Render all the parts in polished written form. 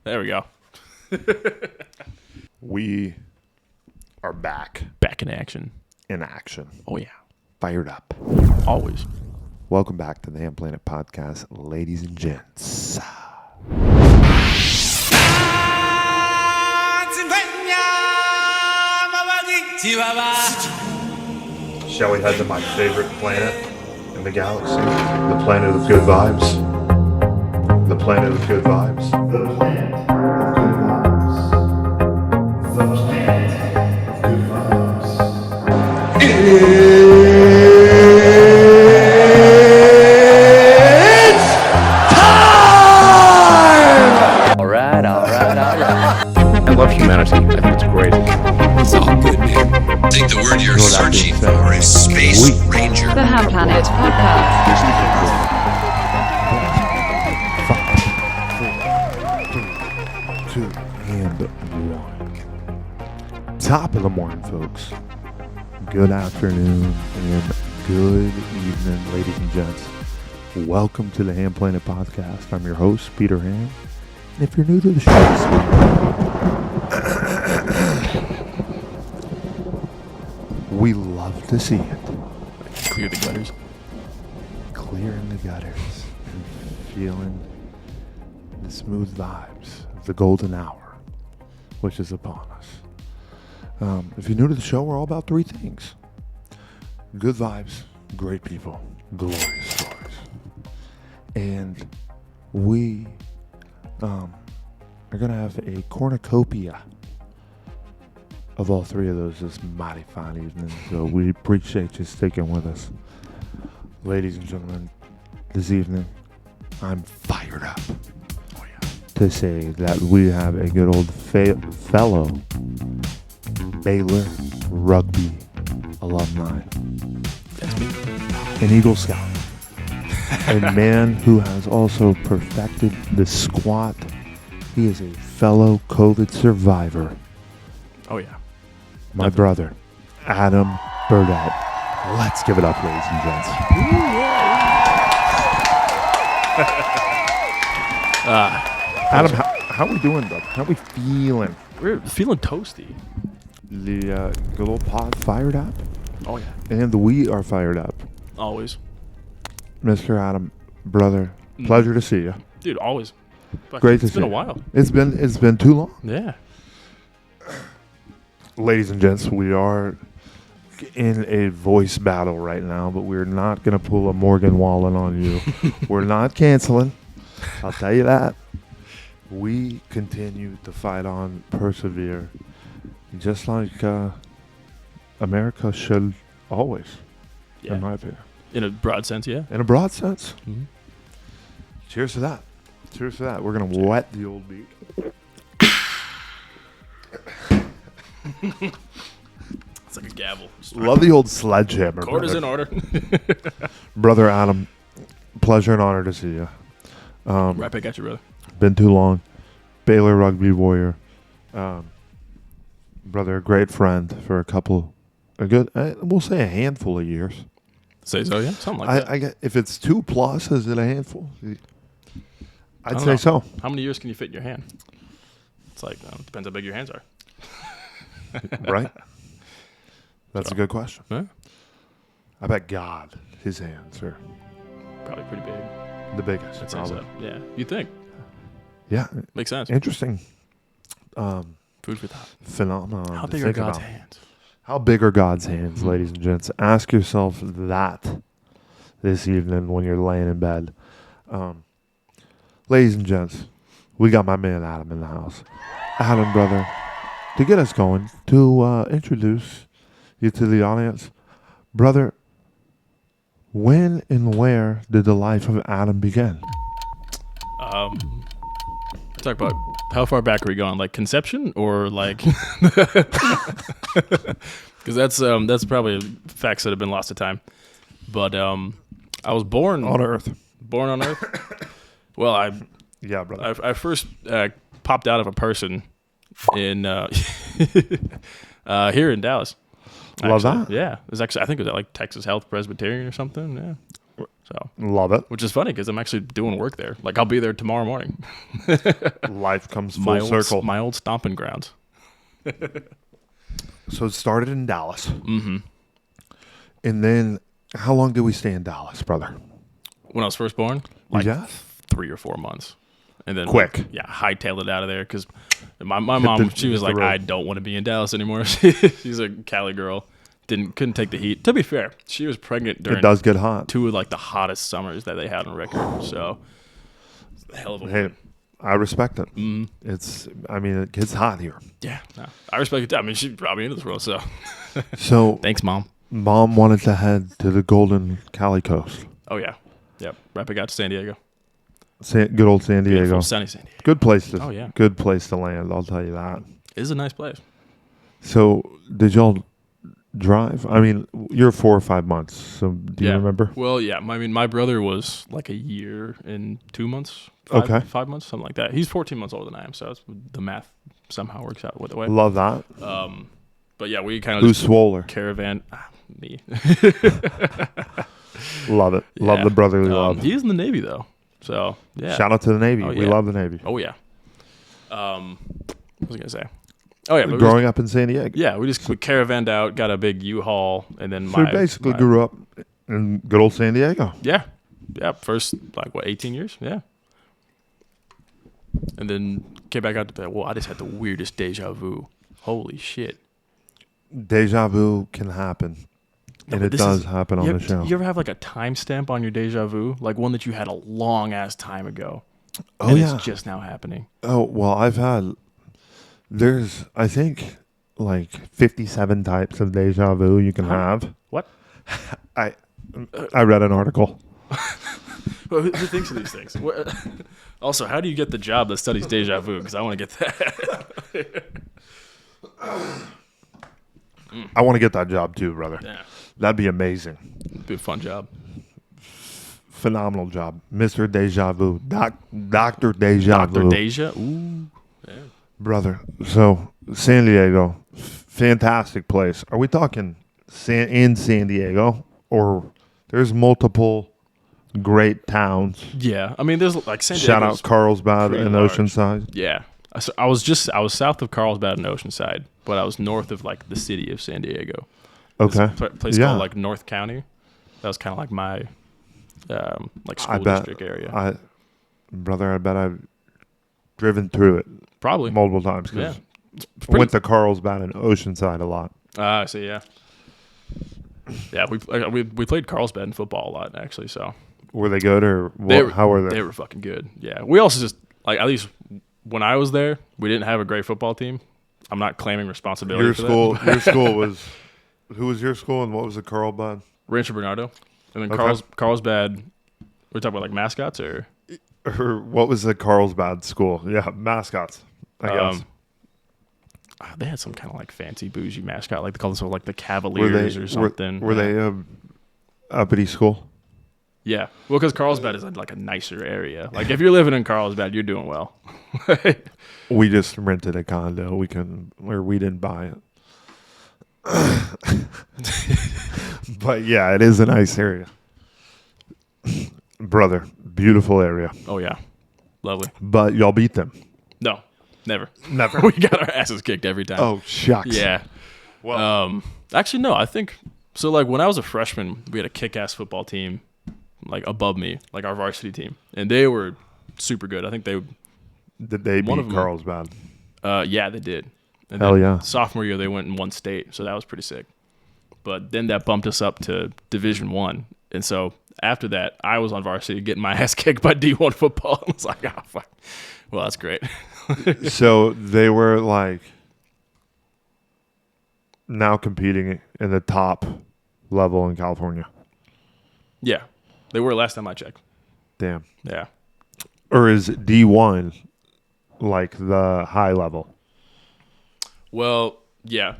There we go. We are back Back in action. in action. Oh, yeah. Fired up. Always. Welcome back to the Hamm Planet Podcast, ladies and gents. Shall we head to my favorite planet in the galaxy? The planet of good vibes. The planet of good vibes. The planet of good vibes. The planet of good vibes. It's time! All right. I love humanity. I think it's great. It's all good, man. I think the word you're searching for is Space Ranger. The Hamm Planet Podcast. 2 and 1. Top of the morning, folks. Good afternoon and good evening, ladies and gents. Welcome to the Hamm Planet Podcast. I'm your host, Peter Hamm. And if you're new to the show this week, we love to see it. Clear the gutters. Clearing the gutters and feeling the smooth vibes of the golden hour, which is upon us. If you're new to the show, we're all about 3 things: good vibes, great people, glorious stories. And we are going to have a cornucopia of all 3 of those this mighty fine evening. So we appreciate you sticking with us. Ladies and gentlemen, this evening, I'm fired up to say that we have a good old fellow Baylor Rugby Alumni. That's me. An Eagle Scout. A man who has also perfected the squat. He is a fellow COVID survivor. Oh, yeah. My brother, Adam Burdette. Let's give it up, ladies and gents. Adam, how we doing, bro? How we feeling? We're feeling toasty. The good old pod fired up? Oh, yeah. And we are fired up. Always. Mr. Adam, brother, pleasure to see you. Dude, always. Fuck, Great to see It's been a you. while. It's been too long. Yeah. Ladies and gents, we are in a voice battle right now, but we're not going to pull a Morgan Wallen on you. We're not canceling. I'll tell you that. We continue to fight on, persevere, just like America should always, Yeah. in my opinion. In a broad sense, yeah. In a broad sense. Mm-hmm. Cheers to that. Cheers to that. We're going to wet the old beak. It's like a gavel. Love the old sledgehammer. Quarters brother. in order. Brother Adam, pleasure and honor to see you. Right back at you, brother. Been too long. Baylor Rugby Warrior. Brother, a great friend for we'll say a handful of years. Say so, yeah. Something like that. I get, if it's 2+, is it a handful? I I'd don't say know. so. How many years can you fit in your hand? It's like, depends how big your hands are. Right? That's a good question. Yeah. I bet God, his hands are Probably pretty big. the biggest. I'd say so. probably. Yeah. You think. Yeah. Makes sense. Interesting Food for thought. phenomenon. How to big are think God's about. hands? How big are God's hands, ladies and gents? Ask yourself that this evening when you're laying in bed. Ladies and gents, we got my man Adam in the house. Adam, brother, to get us going, to introduce you to the audience. Brother, when and where did the life of Adam begin? Talk about how far back are we going? Like conception or like? Because that's probably facts that have been lost to time. But I was born On Earth. Born on Earth. Well, Yeah, brother. I first popped out of a person in here in Dallas. Love Actually, that. yeah. It was actually, I think it was at like Texas Health Presbyterian or something. Yeah. So Love it. which is funny because I'm actually doing work there. Like I'll be there tomorrow morning. Life comes full circle. My old stomping grounds. So it started in Dallas. Mm-hmm. And then how long did we stay in Dallas, brother? When I was first born, like Yeah. 3 or 4 months. And then Quick. Hightailed it out of there because my mom, she was the like, road. I don't want to be in Dallas anymore. She's a Cali girl. Couldn't take the heat. To be fair, she was pregnant during It does get hot. 2 of like the hottest summers that they had on record. So it's a hell of a Hey, woman. I respect it. It gets hot here. Yeah, no, I respect it. Too. I mean, she brought me into this world, so So thanks, Mom. Mom wanted to head to the Golden Cali Coast. Oh yeah, yep. Right back out to San Diego. Good old San Diego. Beautiful, sunny San Diego. Good place to. Oh, yeah. Good place to land. I'll tell you that. It is a nice place. So did y'all drive? I mean, you're 4 or 5 months. So do you remember? Well, yeah. I mean, my brother was like a year and 2 months. Okay. 5 months, something like that. He's 14 months older than I am, so the math somehow works out with the way. Love that. But yeah, we kind of Who's swoller? caravan. Me. Love it. Love Yeah. the brotherly love. He's in the Navy though, so yeah. Shout out to the Navy. Oh, We yeah. love the Navy. Oh yeah. What was I gonna say? Oh yeah, but Growing up in San Diego. we caravanned out, got a big U-Haul, and then So you basically grew up in good old San Diego. Yeah, first 18 years, yeah. And then came back out to bed. Well, I just had the weirdest deja vu. Holy shit! Deja vu can happen. And it does happen on the show. You ever have like a timestamp on your deja vu, like one that you had a long ass time ago? Oh, and yeah. it's just now happening. Oh, well, there's, I think, like 57 types of deja vu you can have. What? I read an article. Well, who thinks of these things? Also, how do you get the job that studies deja vu? Because I want to get that. I want to get that job too, brother. Yeah, That'd be amazing. it'd be a fun job. Phenomenal job. Mr. Deja Vu. Dr. Deja Vu. Dr. Deja? Ooh. Yeah. Brother. So, San Diego. Fantastic place. Are we talking in San Diego? Or there's multiple great towns? Yeah. I mean, there's like San Shout Diego's out Carlsbad pretty and large. Oceanside. Yeah. I was south of Carlsbad and Oceanside, but I was north of like the city of San Diego. Okay. There's a place called like North County. That was kind of like my school district area. Brother, I bet I've driven through it Probably. multiple times. Yeah. 'Cause I went to Carlsbad and Oceanside a lot. I see. Yeah. Yeah, we played Carlsbad in football a lot actually. So Were they good or how were they? They were fucking good. Yeah. We also just at least when I was there, we didn't have a great football team. I'm not claiming responsibility. Your for school, that. your school was. Who was your school and what was the Carlsbad? Rancho Bernardo, and then Okay. Carlsbad. We're talking about like mascots or Or what was the Carlsbad school? Yeah, mascots. I guess. They had some kind of like fancy bougie mascot, like they call themselves like the Cavaliers or something. Were they a uppity school? Yeah, well, because Carlsbad is like a nicer area. Like if you're living in Carlsbad, you're doing well. We just rented a condo. We didn't buy it. But yeah, it is a nice area. Brother, beautiful area. Oh yeah, lovely. But y'all beat them. No, never. Never. We got our asses kicked every time. Oh, shucks. Yeah. Well, Actually, no. I think so. Like when I was a freshman, we had a kick-ass football team, like above me, like our varsity team, and they were super good. I think they, did they one beat of them- Carlsbad? yeah, they did. And Hell then yeah. Sophomore year, they went in one state, so that was pretty sick. But then that bumped us up to Division I, and so after that, I was on varsity getting my ass kicked by D1 football. I was like, oh fuck. Well, that's great. So they were like now competing in the top level in California. Yeah, they were last time I checked. Damn. Yeah. Or is D1 like the high level? Well, yeah.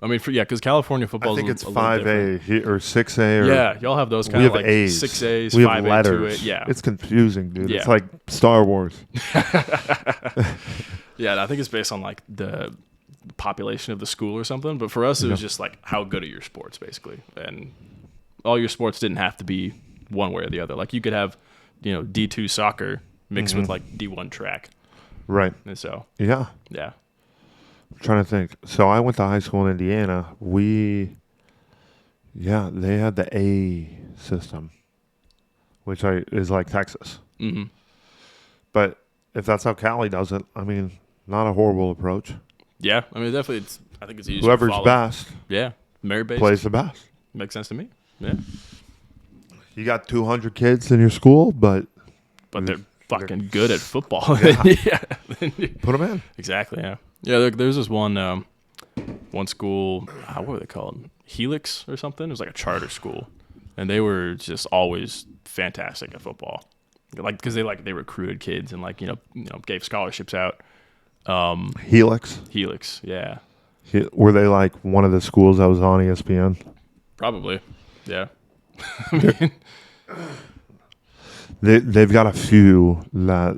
I mean, because California football I think is it's a little 5A or 6A. Or Yeah, y'all have those we kind of have like A's. 6A's, we have 5A, letters. 2A. Yeah. It's confusing, dude. Yeah. It's like Star Wars. Yeah, and I think it's based on like the population of the school or something. But for us, it was just like how good are your sports, basically. And all your sports didn't have to be one way or the other. Like you could have, D2 soccer mixed with like D1 track. Right. And so, Yeah. yeah. I'm trying to think. So I went to high school in Indiana. They had the A system, which is like Texas. Mm-hmm. But if that's how Cali does it, I mean, not a horrible approach. Yeah. I mean, definitely, I think it's easy Whoever's to follow. best Yeah. Merit-based. plays the best. Makes sense to me. Yeah. You got 200 kids in your school, but They're fucking good at football. Yeah. put them in. Exactly, yeah. Yeah, there's this one school, what were they called? Helix or something? It was like a charter school. And they were just always fantastic at football. Like, because they recruited kids and gave scholarships out. Helix. Helix, yeah. Were they like one of the schools that was on ESPN? Probably, yeah. They've got a few that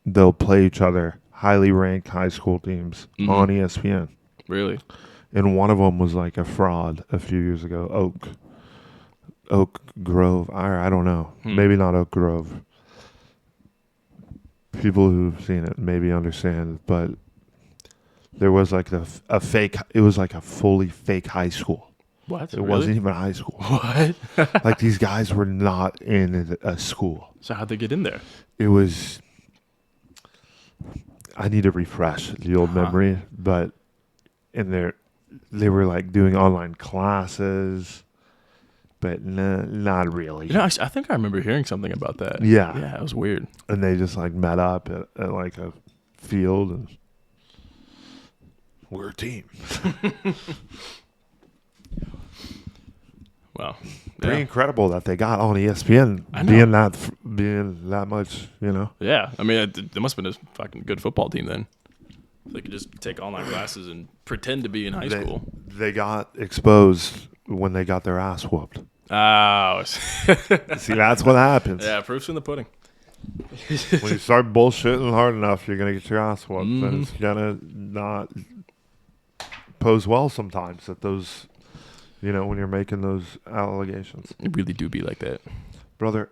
they'll play each other, highly ranked high school teams on ESPN. Really? And one of them was like a fraud a few years ago. Oak Grove. I don't know. Maybe not Oak Grove. People who've seen it maybe understand, but there was like a fake. It was like a fully fake high school. What? It wasn't even high school. What? Like these guys were not in a school. So how'd they get in there? It was. I need to refresh the old memory, but they were like doing online classes, but not really. I think I remember hearing something about that. Yeah. Yeah, it was weird. And they just like met up at like a field and we're a team. Wow. Pretty Yeah. incredible that they got on ESPN I know. being that much, Yeah, I mean, there must have been a fucking good football team then. They could just take online classes and pretend to be in high school. They got exposed when they got their ass whooped. Oh. See, that's what happens. Yeah, proof's in the pudding. When you start bullshitting hard enough, you're going to get your ass whooped. And it's going to not pose well sometimes at those, when you're making those allegations. It really do be like that. Brother,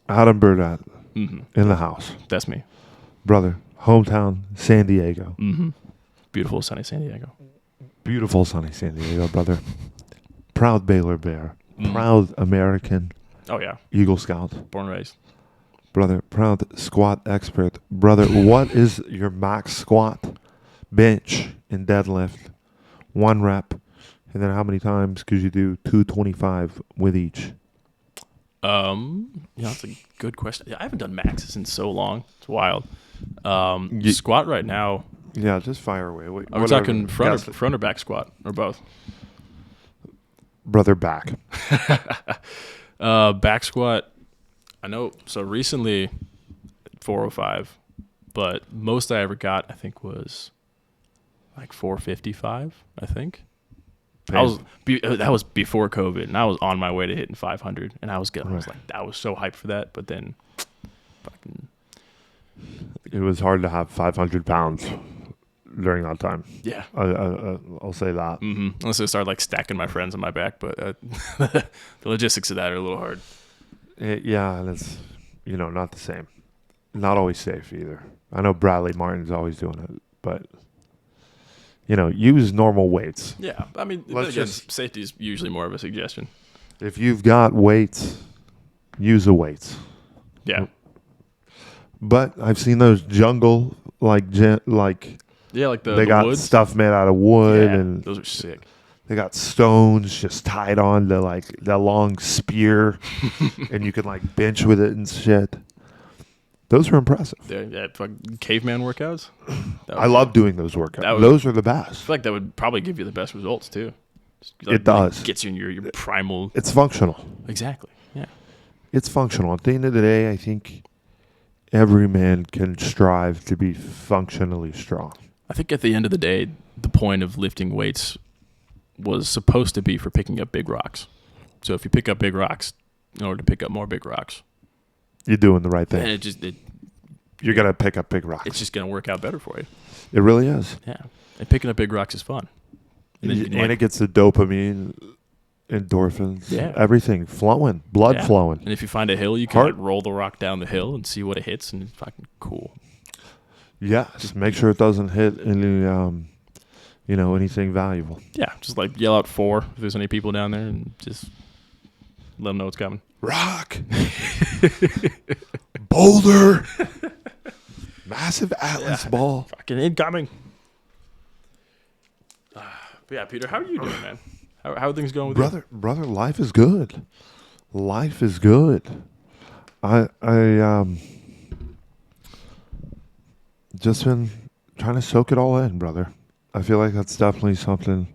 Adam Burdette in the house. That's me. Brother, hometown, San Diego. Mm-hmm. Beautiful, sunny San Diego. Beautiful, sunny San Diego, brother. Proud Baylor Bear. Proud American Oh, yeah. Eagle Scout. Born and raised. Brother, proud squat expert. Brother, what is your max squat, bench, and deadlift? 1 rep. And then how many times could you do 225 with each? That's a good question. Yeah, I haven't done maxes in so long. It's wild. Squat right now. Yeah, just fire away. Wait, Are we talking front or back squat or both? Brother, back. Back squat. I know. So recently, 405, but most I ever got, I think, was like 455. I think. That was before COVID, and I was on my way to hitting 500, and I was so hyped for that, but then, fucking. It was hard to have 500 pounds during that time. Yeah. I'll say that. Mm-hmm. Unless I started like stacking my friends on my back, but the logistics of that are a little hard. Yeah, and it's, not the same. Not always safe either. I know Bradley Martin's always doing it, but, use normal weights. Yeah. I mean, safety is usually more of a suggestion. If you've got weights, use the weights. Yeah. But I've seen those jungle, yeah, like they got woods. stuff made out of wood, Yeah, and those are sick. they got stones just tied on to like that long spear, and you can like bench with it and shit. Those are impressive. Yeah, fucking caveman workouts. I love doing those workouts. would- Those are the I best. feel like that would probably give you the best results too. It does. Gets you in your primal. It's functional. Exactly. Yeah. It's functional. At the end of the day, I think every man can strive to be functionally strong. I think at the end of the day, the point of lifting weights was supposed to be for picking up big rocks. So if you pick up big rocks in order to pick up more big rocks, You're doing the right then thing. You're going to pick up big rocks. it's just going to work out better for you. It really is. Yeah. And picking up big rocks is fun. And then you can, And it gets the dopamine endorphins, Yeah. everything flowing, blood Yeah. flowing. And if you find a hill, you can Heart. like roll the rock down the hill and see what it hits, and it's fucking cool. Yes, make sure it doesn't hit any, anything valuable. Yeah, just like yell out 4 if there's any people down there, and just let them know what's coming. Rock, boulder, massive Atlas ball. Fucking incoming. But yeah, Peter, how are you doing, man? How are things going with you? Brother, life is good. Life is good. I just been trying to soak it all in, brother. I feel like that's definitely something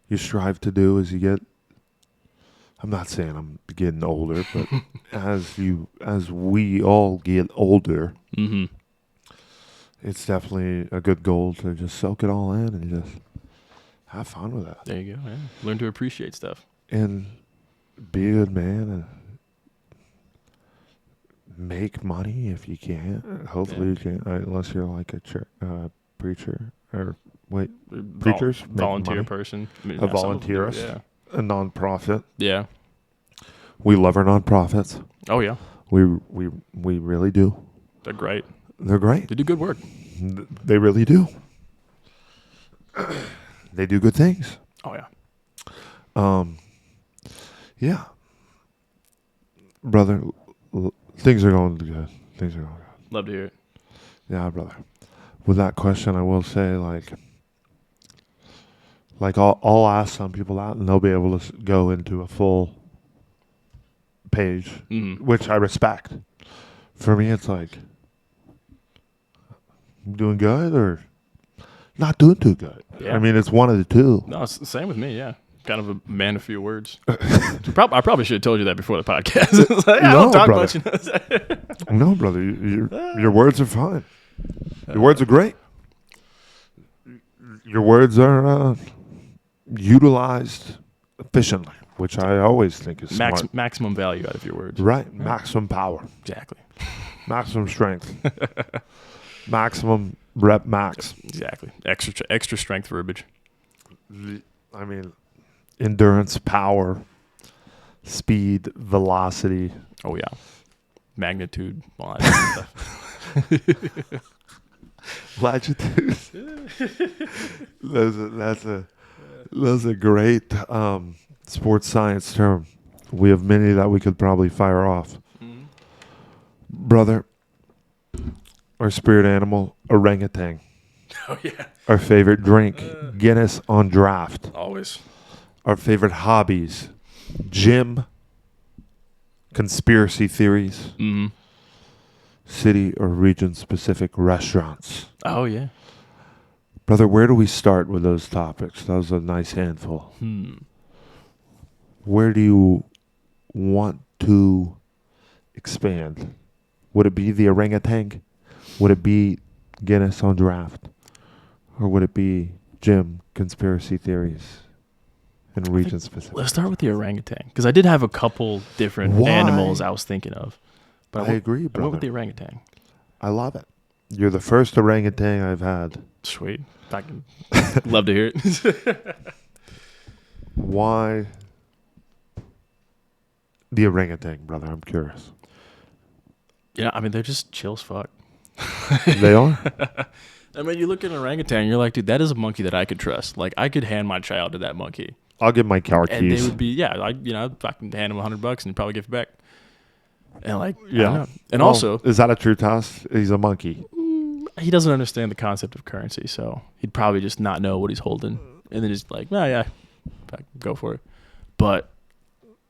you strive to do as you get. I'm not saying I'm getting older, but as we all get older, it's definitely a good goal to just soak it all in and just have fun with it. There you go. Yeah. Learn to appreciate stuff. And be a good man and make money if you can. Hopefully you can, unless you're like a preacher or preachers make volunteer money. person, I mean, A yeah, some of them do, volunteerist, a nonprofit. Yeah. We love our nonprofits. Oh yeah. We really do. They're great. They're great. They do good work. They really do. They do good things. Oh yeah. Yeah. Brother, things are going good. Things are going good. Love to hear it. Yeah, brother. With that question, I will say, I'll ask some people out, and they'll be able to go into a full page, which I respect. For me, it's like, I'm doing good or not doing too good. Yeah. I mean, it's one of the two. No, it's the same with me. Yeah. Kind of a man of few words. I probably should have told you that before the podcast. It's like, I don't talk much. No, brother. Your words are fine. Your words are great. Your words are utilized efficiently, which I always think is smart. Maximum value out of your words. Right. Maximum power. Exactly. Maximum strength. Maximum rep max. Exactly. Extra strength verbiage. I mean, endurance, power, speed, velocity. Oh yeah. Magnitude, all that stuff. Latitude. That's a great sports science term. We have many that we could probably fire off. Brother, our spirit animal, orangutan. Oh yeah. Our favorite drink, Guinness on draft. Always. Our favorite hobbies, gym, conspiracy theories, city or region specific restaurants. Oh yeah. Brother, where do we start with those topics? That was a nice handful. Where do you want to expand? Would it be the orangutan? Would it be Guinness on draft? Or would it be gym, conspiracy theories, and region specific? Let's start with the orangutan, because I did have a couple different animals I was thinking of. But I agree, I went brother. with the orangutan. I love it. You're the first orangutan I've had. Sweet. I can love to hear it. Why the orangutan, brother? I'm curious. Yeah, I mean, they're just chill as fuck. They are? I mean, you look at an orangutan, you're like, dude, that is a monkey that I could trust. Like, I could hand my child to that monkey. I'll give my car And keys. they would be, I'd fucking hand him $100 and probably give it back. And like, I Yeah. don't know. And Well, also, is that a true toss? He's a monkey. he doesn't understand the concept of currency, so he'd probably just not know what he's holding. And then just like, yeah, go for it. But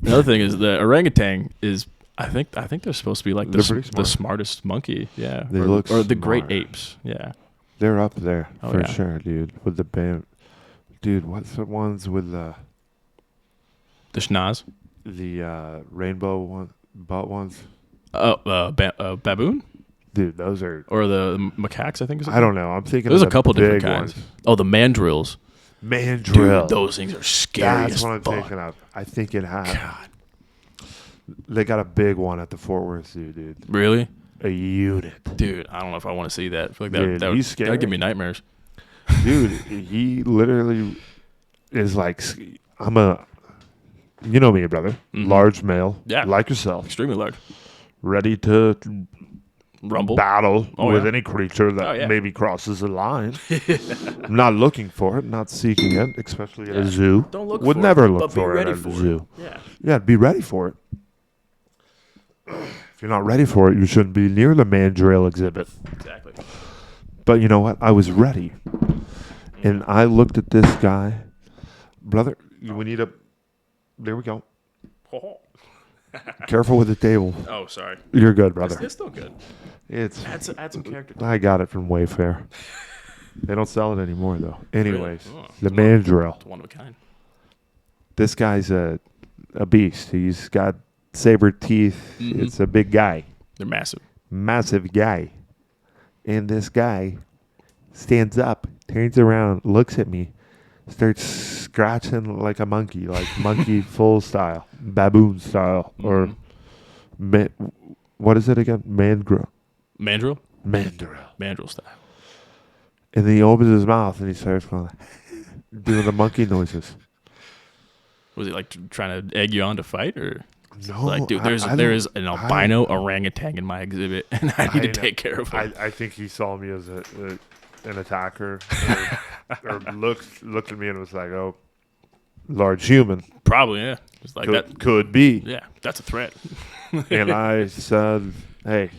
another thing is the orangutan is, I think they're supposed to be like They're pretty the smart. smartest monkey. Yeah. They or, look or the great smart. apes. Yeah. They're up there Oh, for yeah. sure, dude. With the band. Dude, what's the ones with the The rainbow butt ones? Baboon? Dude, those are... Or the macaques, I think. Is I don't know. I'm thinking There's of a couple the different big kinds. ones. Oh, the mandrills. Mandrill. Dude, those things are scary That's as what I'm fuck. thinking of. I think it has. God. They got a big one at the Fort Worth Zoo, dude. Really? A unit. Dude, I don't know if I want to see that. I feel like Dude, that he's scary. would give me nightmares. Dude, he literally is like, You know me, brother. Large male, Yeah. like yourself, Extremely large. ready to Rumble. battle Oh, with yeah. any creature that Oh, yeah. maybe crosses a line. I'm not looking for it, not seeking it, especially at a zoo. Don't look Would for never it, look but be for it ready at for a it. zoo. Yeah. Yeah, be ready for it. If you're not ready for it, you shouldn't be near the mandrill exhibit. Exactly. But you know what? I was ready. And I looked at this guy. Brother, we need a... There we go. Careful with the table. Oh, sorry. You're good, brother. It's still good. It's... Add some character. I got it from Wayfair. They don't sell it anymore, though. Anyways, Oh, the mandrill. It's one of a kind. This guy's a beast. He's got saber teeth. It's a big guy. They're massive. Massive guy. And this guy stands up, turns around, looks at me, starts scratching like a monkey, like monkey full style, baboon style, or what is it again? Mandrill. Mandrill? Mandrill Style. And then he opens his mouth and he starts going, doing the monkey noises. Was he like trying to egg you on to fight, or No, like, dude, there is an albino orangutan in my exhibit, and I need to take care of him. I think he saw me as an attacker, or looked at me and was like, "Oh, large human." Probably, yeah. Just like that. Could be. Yeah, that's a threat. And I said, "Hey,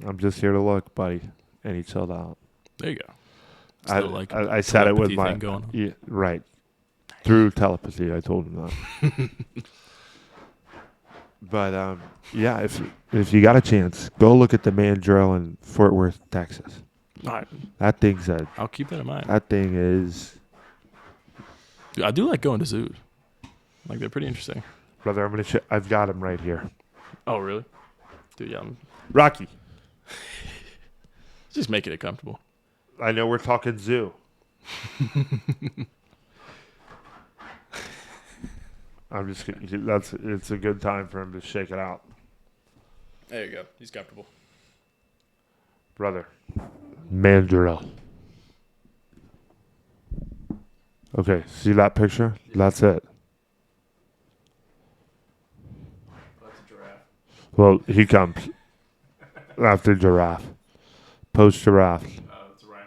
I'm just here to look, buddy," and he chilled out. There you go. I said it with telepathy my thing going on. Yeah, right. Through telepathy, I told him that. But yeah, if you got a chance, go look at the mandrill in Fort Worth, Texas. All right, That thing's I'll keep that in mind. that thing is, Dude, I do like going to zoos. Like, they're pretty interesting. brother. I've got him right here. Oh, really? Dude, yeah, I'm Rocky. just making it comfortable. I know we're talking zoo. I'm just. It's a good time for him to shake it out, There you go. He's comfortable. brother. Mandrill. Okay, see that picture? That's it. That's a giraffe. Well, he comes after giraffe, post giraffe, That's a rhino.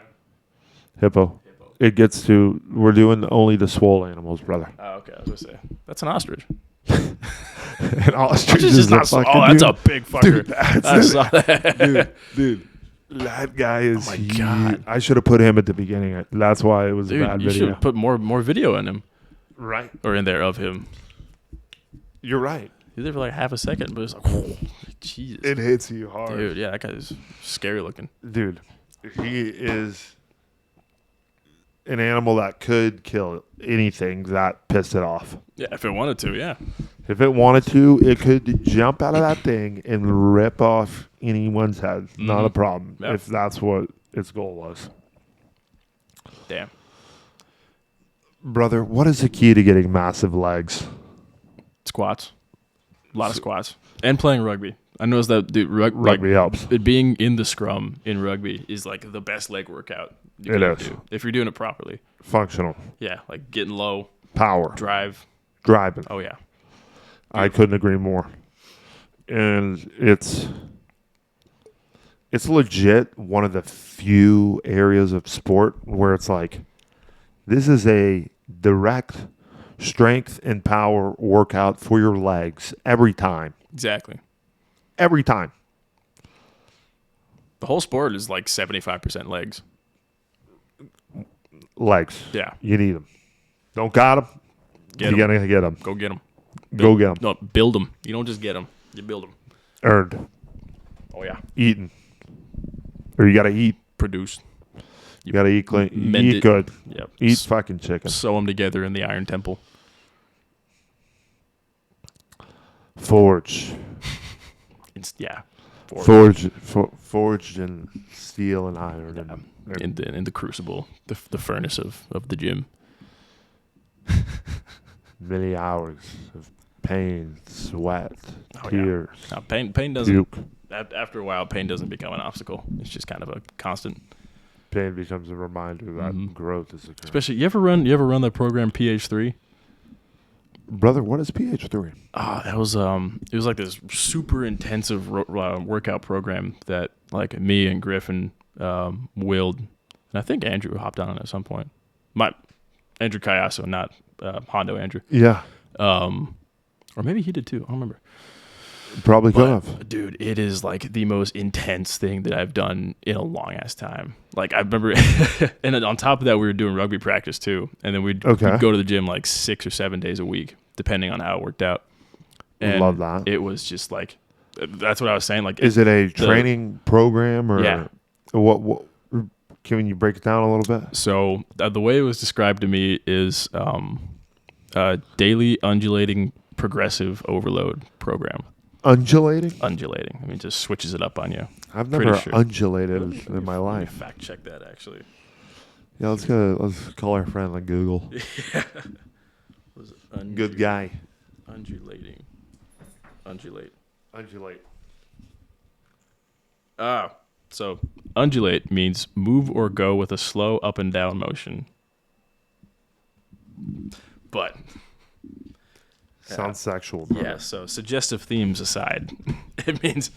hippo. It gets to. We're doing only the swole animals, brother. Oh, okay. I was gonna say that's an ostrich. And ostrich Is is a not. fucking Oh, that's dude. a big fucker. I saw that. dude. That guy is. Oh my God. I should have put him at the beginning. That's why it was a Dude, bad you video. should put more video in him Right. or in there of him. You're right. He's there for like half a second, but it's like, oh, Jesus, It hits you hard, dude. Yeah, that guy is scary looking. Dude, he is an animal that could kill anything that pissed it off. Yeah, if it wanted to, yeah. If it wanted to, it could jump out of that thing and rip off anyone's head. Not a problem. Yeah. If that's what its goal was. Damn. Brother, what is the key to getting massive legs? Squats. A lot of squats. And playing rugby. I noticed that, dude, Rugby helps. it being in the scrum in rugby is like the best leg workout you It can is. do if you're doing it properly. Functional. Yeah, like getting low, Power. drive. Driving. Oh, yeah. I couldn't agree more. And it's legit one of the few areas of sport where it's like, this is a direct strength and power workout for your legs every time. Exactly. Every time. The whole sport is like 75% legs. Legs. Yeah. You need them. Don't got them. Get You 'em. gotta get them. Go get them. Go get them. No, build them. You don't just get them. You build them. Earned. Oh, yeah. Eaten. Or you gotta eat. Produced. You gotta eat clean. Mend Eat it. good. Yep. Eat fucking chicken. Sew them together in the Iron Temple. Forge. Yeah. Forged in steel and iron. And In the crucible, the furnace of the gym. many hours of pain, sweat, Oh, yeah. tears, Now, pain doesn't. puke. After a while, pain doesn't become an obstacle. It's just kind of a constant. Pain becomes a reminder that growth is occurring. Especially, you ever run that program PH3? Brother, what is PH3? That was it was like this super intensive workout program that like me and Griffin willed, and I think Andrew hopped on it at some point. Andrew Cayasso, not Hondo Andrew. Yeah. Or maybe he did too. I don't remember. Probably could have. Dude, it is like the most intense thing that I've done in a long ass time. Like I remember, and on top of that, we were doing rugby practice too, and then we'd go to the gym like 6 or 7 days a week, depending on how it worked out. And love that. It was just like, that's what I was saying. Like, is it a training program or what? Can you break it down a little bit? So the way it was described to me is daily undulating progressive overload program. Undulating? Undulating. I mean, just switches it up on you. I've never undulated in my life. Fact check that, actually. Yeah, let's call our friend like Google. Yeah. Good guy. Undulate. So undulate means move or go with a slow up and down motion. But sounds sexual. Brother. Yeah, so suggestive themes aside, it means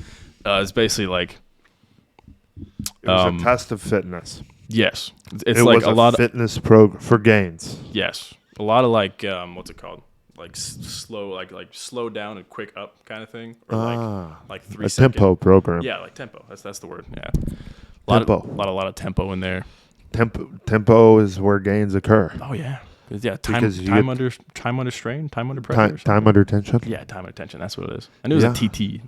it's basically like it was a test of fitness. Yes, it's it like was a lot of fitness for gains. Yes, a lot of like what's it called? Like slow, like slow down and quick up kind of thing, or like 3 a second tempo program. Yeah, like tempo. That's the word. Yeah, a lot of tempo in there. Tempo is where gains occur. Oh yeah. Yeah, time under strain, time under pressure. Time under tension. Yeah, time under tension. That's what it is. I knew it was a TT.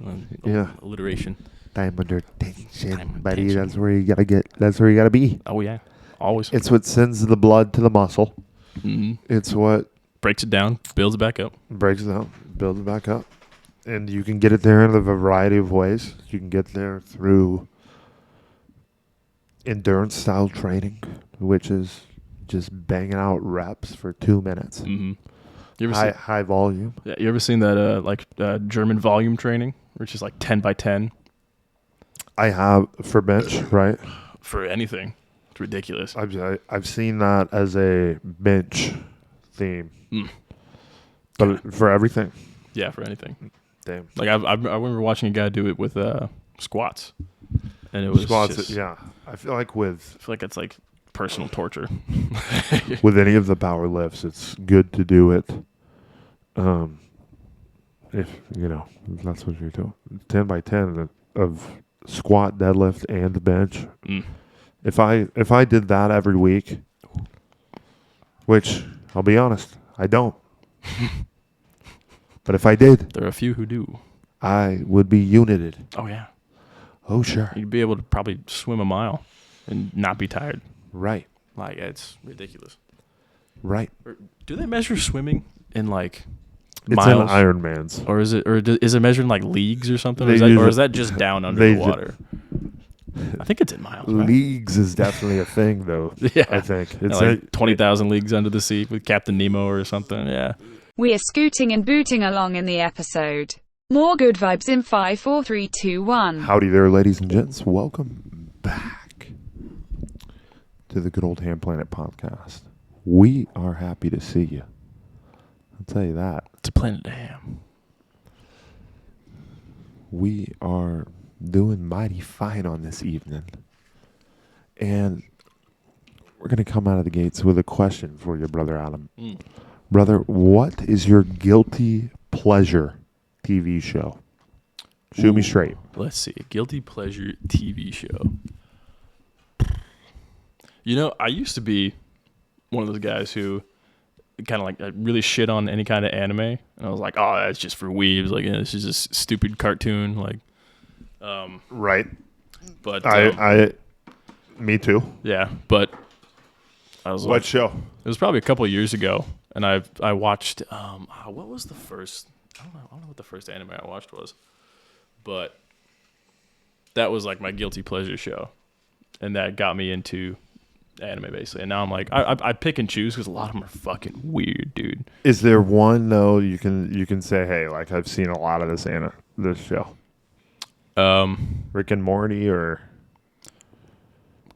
Alliteration. Time under tension, buddy. That's where you gotta get. That's where you gotta be. Oh yeah, always. It's what sends the blood to the muscle. Mm-hmm. It's what breaks it down, builds it back up. Breaks it down, builds it back up, and you can get it there in a variety of ways. You can get there through endurance style training, which is just banging out reps for 2 minutes. Mm-hmm. You ever high volume. Yeah, you ever seen that German volume training, which is like 10 by 10? I have for bench, right? For anything, it's ridiculous. I've seen that as a bench theme, but for everything. Yeah, for anything. Damn. Like I remember watching a guy do it with squats, and it was squats. Just, yeah, I feel like it's like personal torture. With any of the power lifts, it's good to do it. If that's what you're doing, 10 by 10 of squat, deadlift, and bench. If I did that every week, which I'll be honest, I don't. But if I did, there are a few who do. I would be united. Oh yeah. Oh sure. You'd be able to probably swim a mile and not be tired. Right. Like, it's ridiculous. Right. Do they measure swimming in like it's miles? It's in Ironmans. Or is it measured in like leagues or something? Or is that just down under the water? I think it's in miles. Right? Leagues is definitely a thing, though. Yeah. I think. It's like 20,000 leagues under the sea with Captain Nemo or something. Yeah. We are scooting and booting along in the episode. More good vibes in 5, 4, 3, 2, 1. Howdy there, ladies and gents. Welcome back to the good old Hamm Planet Podcast. We are happy to see you. I'll tell you that. It's a planet of ham. We are doing mighty fine on this evening. And we're going to come out of the gates with a question for you, Brother Adam. Brother, what is your guilty pleasure TV show? Shoot me straight. Let's see. Guilty pleasure TV show. I used to be one of those guys who kind of like really shit on any kind of anime, and I was like, "Oh, that's just for weebs. Like, this is just stupid cartoon." Like, right. But me too. Yeah, but I was. What show? It was probably a couple of years ago, and I watched. What was the first? I don't know what the first anime I watched was, but that was like my guilty pleasure show, and that got me into anime basically. And now I'm like, I pick and choose because a lot of them are fucking weird, dude. Is there one though you can say, hey, like I've seen a lot of this show? Rick and Morty, or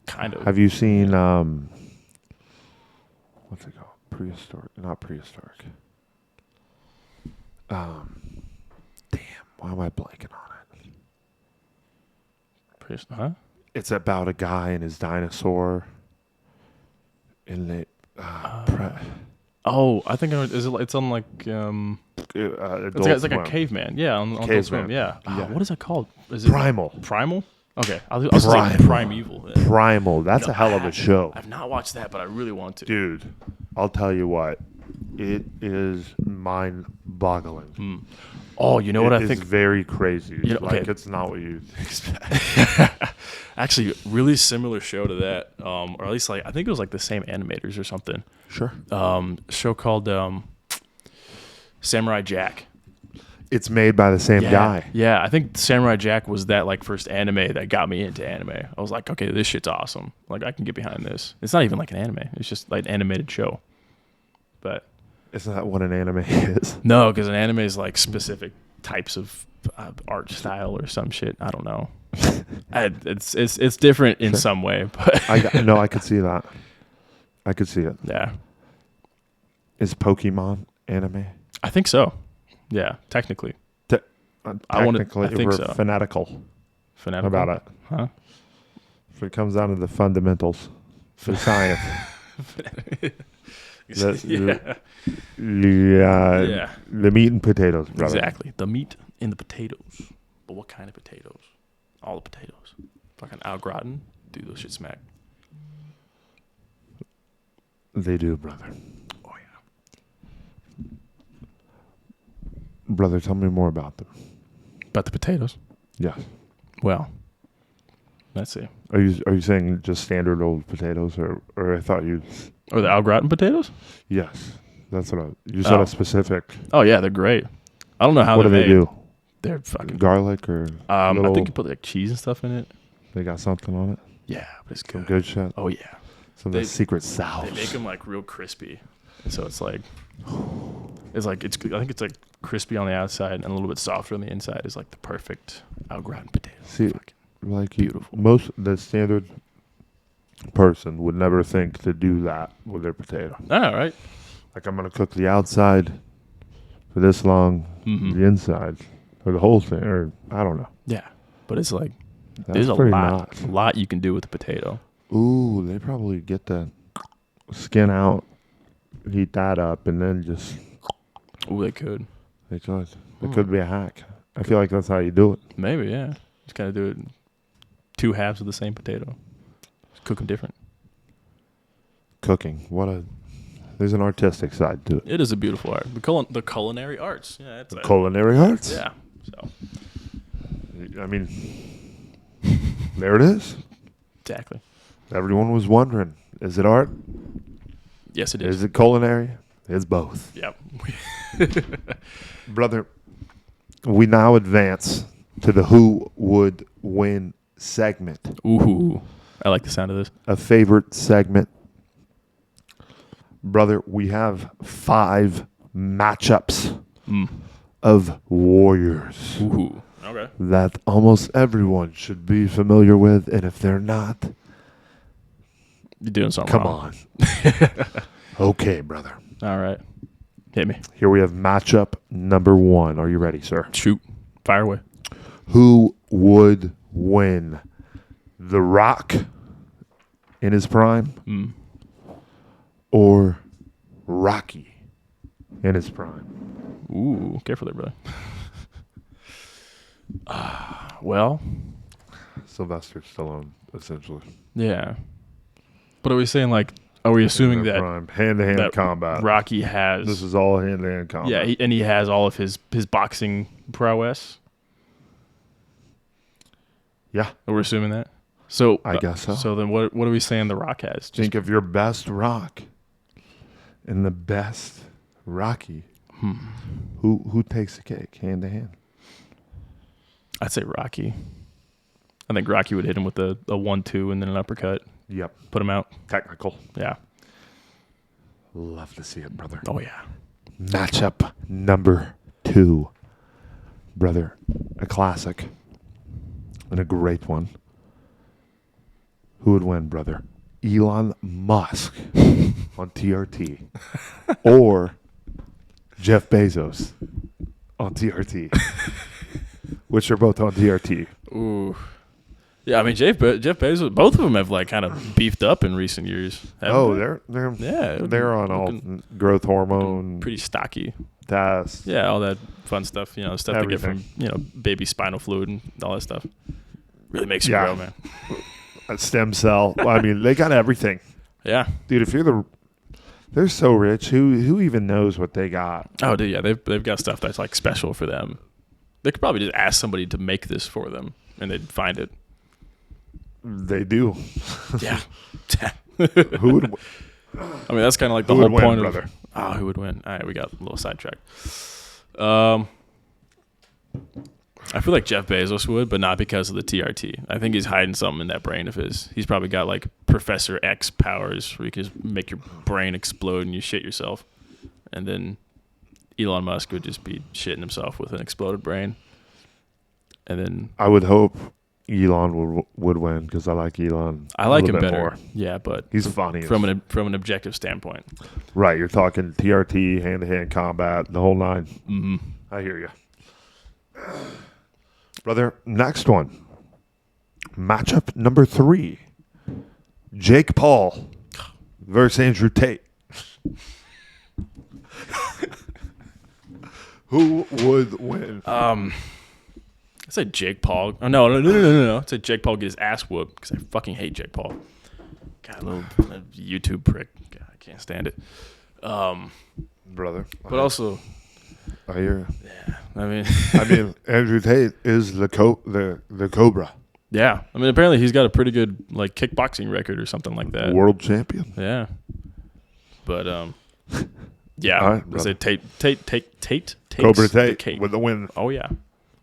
kind of. Have you seen what's it called? Not prehistoric. Damn, why am I blanking on it? Huh? It's about a guy and his dinosaur. And they, I think it's on like it's like a caveman. Yeah, on Adult Swim. Yeah. What is it called? Is it Primal. Primal? Okay, I was saying Primeval. Yeah. Primal. That's a hell of a show. I've not watched that, but I really want to. Dude, I'll tell you what. It is mind-boggling. Oh, you know what I think? It's very crazy. Okay. It's not what you expect. Actually, really similar show to that, or at least I think it was like the same animators or something. Sure. Show called Samurai Jack. It's made by the same guy. Yeah, I think Samurai Jack was that like first anime that got me into anime. I was like, okay, this shit's awesome. Like I can get behind this. It's not even like an anime. It's just like an animated show. But isn't that what an anime is? No, because an anime is like specific types of art style or some shit. I don't know. It's different in some way, but I could see that. I could see it. Yeah. Is Pokemon anime? I think so. Yeah, technically. Technically, I think we're so. fanatical about it. Huh? If it comes down to the fundamentals, the science. The meat and potatoes, brother. Exactly. The meat and the potatoes. But what kind of potatoes? All the potatoes. Fucking au gratin. Dude, those shit smack. They do, brother. Oh, yeah. Brother, tell me more about them. About the potatoes? Yes. Well, let's see. Are you saying just standard old potatoes, or I thought you... Or the au gratin potatoes? Yes. That's what you said a specific... Oh, yeah, they're great. I don't know how what do they do? They're fucking... Garlic or... I think you put like cheese and stuff in it. They got something on it? Yeah, but it's good. Some good shit? Oh, yeah. Some of the secret sauce. They make them like real crispy. So it's like... I think it's like crispy on the outside and a little bit softer on the inside is like the perfect au gratin potato. See, fucking like beautiful. The standard person would never think to do that with their potato. All right. Like, I'm going to cook the outside for this long, the inside, or the whole thing, or I don't know. Yeah. But it's like, That's there's a pretty lot nuts. you can do with the potato. Ooh, they probably get the skin out, heat that up, and then just... Ooh, they could. They could. It could be a hack. I feel like that's how you do it. Maybe, yeah. Just kind of do it two halves of the same potato. Just cook them different. Cooking. There's an artistic side to it. It is a beautiful art. The culinary arts. Yeah, it's Culinary arts? Yeah. So. I mean, there it is. Exactly. Everyone was wondering, is it art? Yes, it is. Is it culinary? It's both. Yep. Brother, we now advance to the Who Would Win segment. Ooh. I like the sound of this. A favorite segment. Brother, we have 5 matchups of warriors. Ooh. Okay. That almost everyone should be familiar with, and if they're not, you're doing something come wrong. on. Okay, brother. All right. Hit me. Here we have matchup number 1. Are you ready, sir? Shoot. Fire away. Who would win? The Rock in his prime or Rocky in his prime? Ooh, careful there, brother. Well, Sylvester Stallone, essentially. Yeah. But are we saying are we assuming that prime. Hand-to-hand combat? Rocky has... This is all hand-to-hand combat. Yeah, and he has all of his boxing prowess? Yeah. We're assuming that? So I guess so. So then what are we saying The Rock has? Think of your best Rock and the best Rocky. Who takes the cake hand-to-hand? I'd say Rocky. I think Rocky would hit him with a 1-2 and then an uppercut. Yep. Put him out. Technical. Yeah. Love to see it, brother. Oh, yeah. Matchup number 2. Brother, a classic and a great one. Who would win, brother? Elon Musk on TRT or Jeff Bezos on TRT, which are both on TRT. Ooh. Yeah, I mean Jeff Bezos. Both of them have like kind of beefed up in recent years. Oh, they? they're on all growth hormone, pretty stocky. tests. Yeah, all that fun stuff. You know, stuff Everything. they get from baby spinal fluid and all that stuff. Really makes you grow, man. A stem cell. I mean, they got everything, Yeah. dude. If they're so rich. Who even knows what they got? Oh, dude, yeah, they've got stuff that's like special for them. They could probably just ask somebody to make this for them, and they'd find it. They do. Yeah. Who would? I mean, that's kind of like the Who whole would win, point brother? of. Who would win? All right, we got a little sidetracked. I feel like Jeff Bezos would, but not because of the TRT. I think he's hiding something in that brain of his. He's probably got like Professor X powers where you can just make your brain explode and you shit yourself. And then Elon Musk would just be shitting himself with an exploded brain. And then I would hope Elon would win because I like Elon. I like a him little bit better. more. Yeah, but He's funny from an objective standpoint. Right, you're talking TRT, hand-to-hand combat, the whole nine. Mm-hmm. I hear you. Brother, next one. Matchup number 3. Jake Paul versus Andrew Tate. Who would win? I said Jake Paul. Oh, no. I said Jake Paul get his ass whooped because I fucking hate Jake Paul. God, a little YouTube prick. God, I can't stand it. Brother. But also, I hear you. yeah, I mean, Andrew Tate is the Cobra. yeah. I mean, apparently he's got a pretty good like kickboxing record or something like that. World champion. Yeah. But yeah. All right, I say Tate. Cobra takes the Tate cake. with the win. Oh yeah.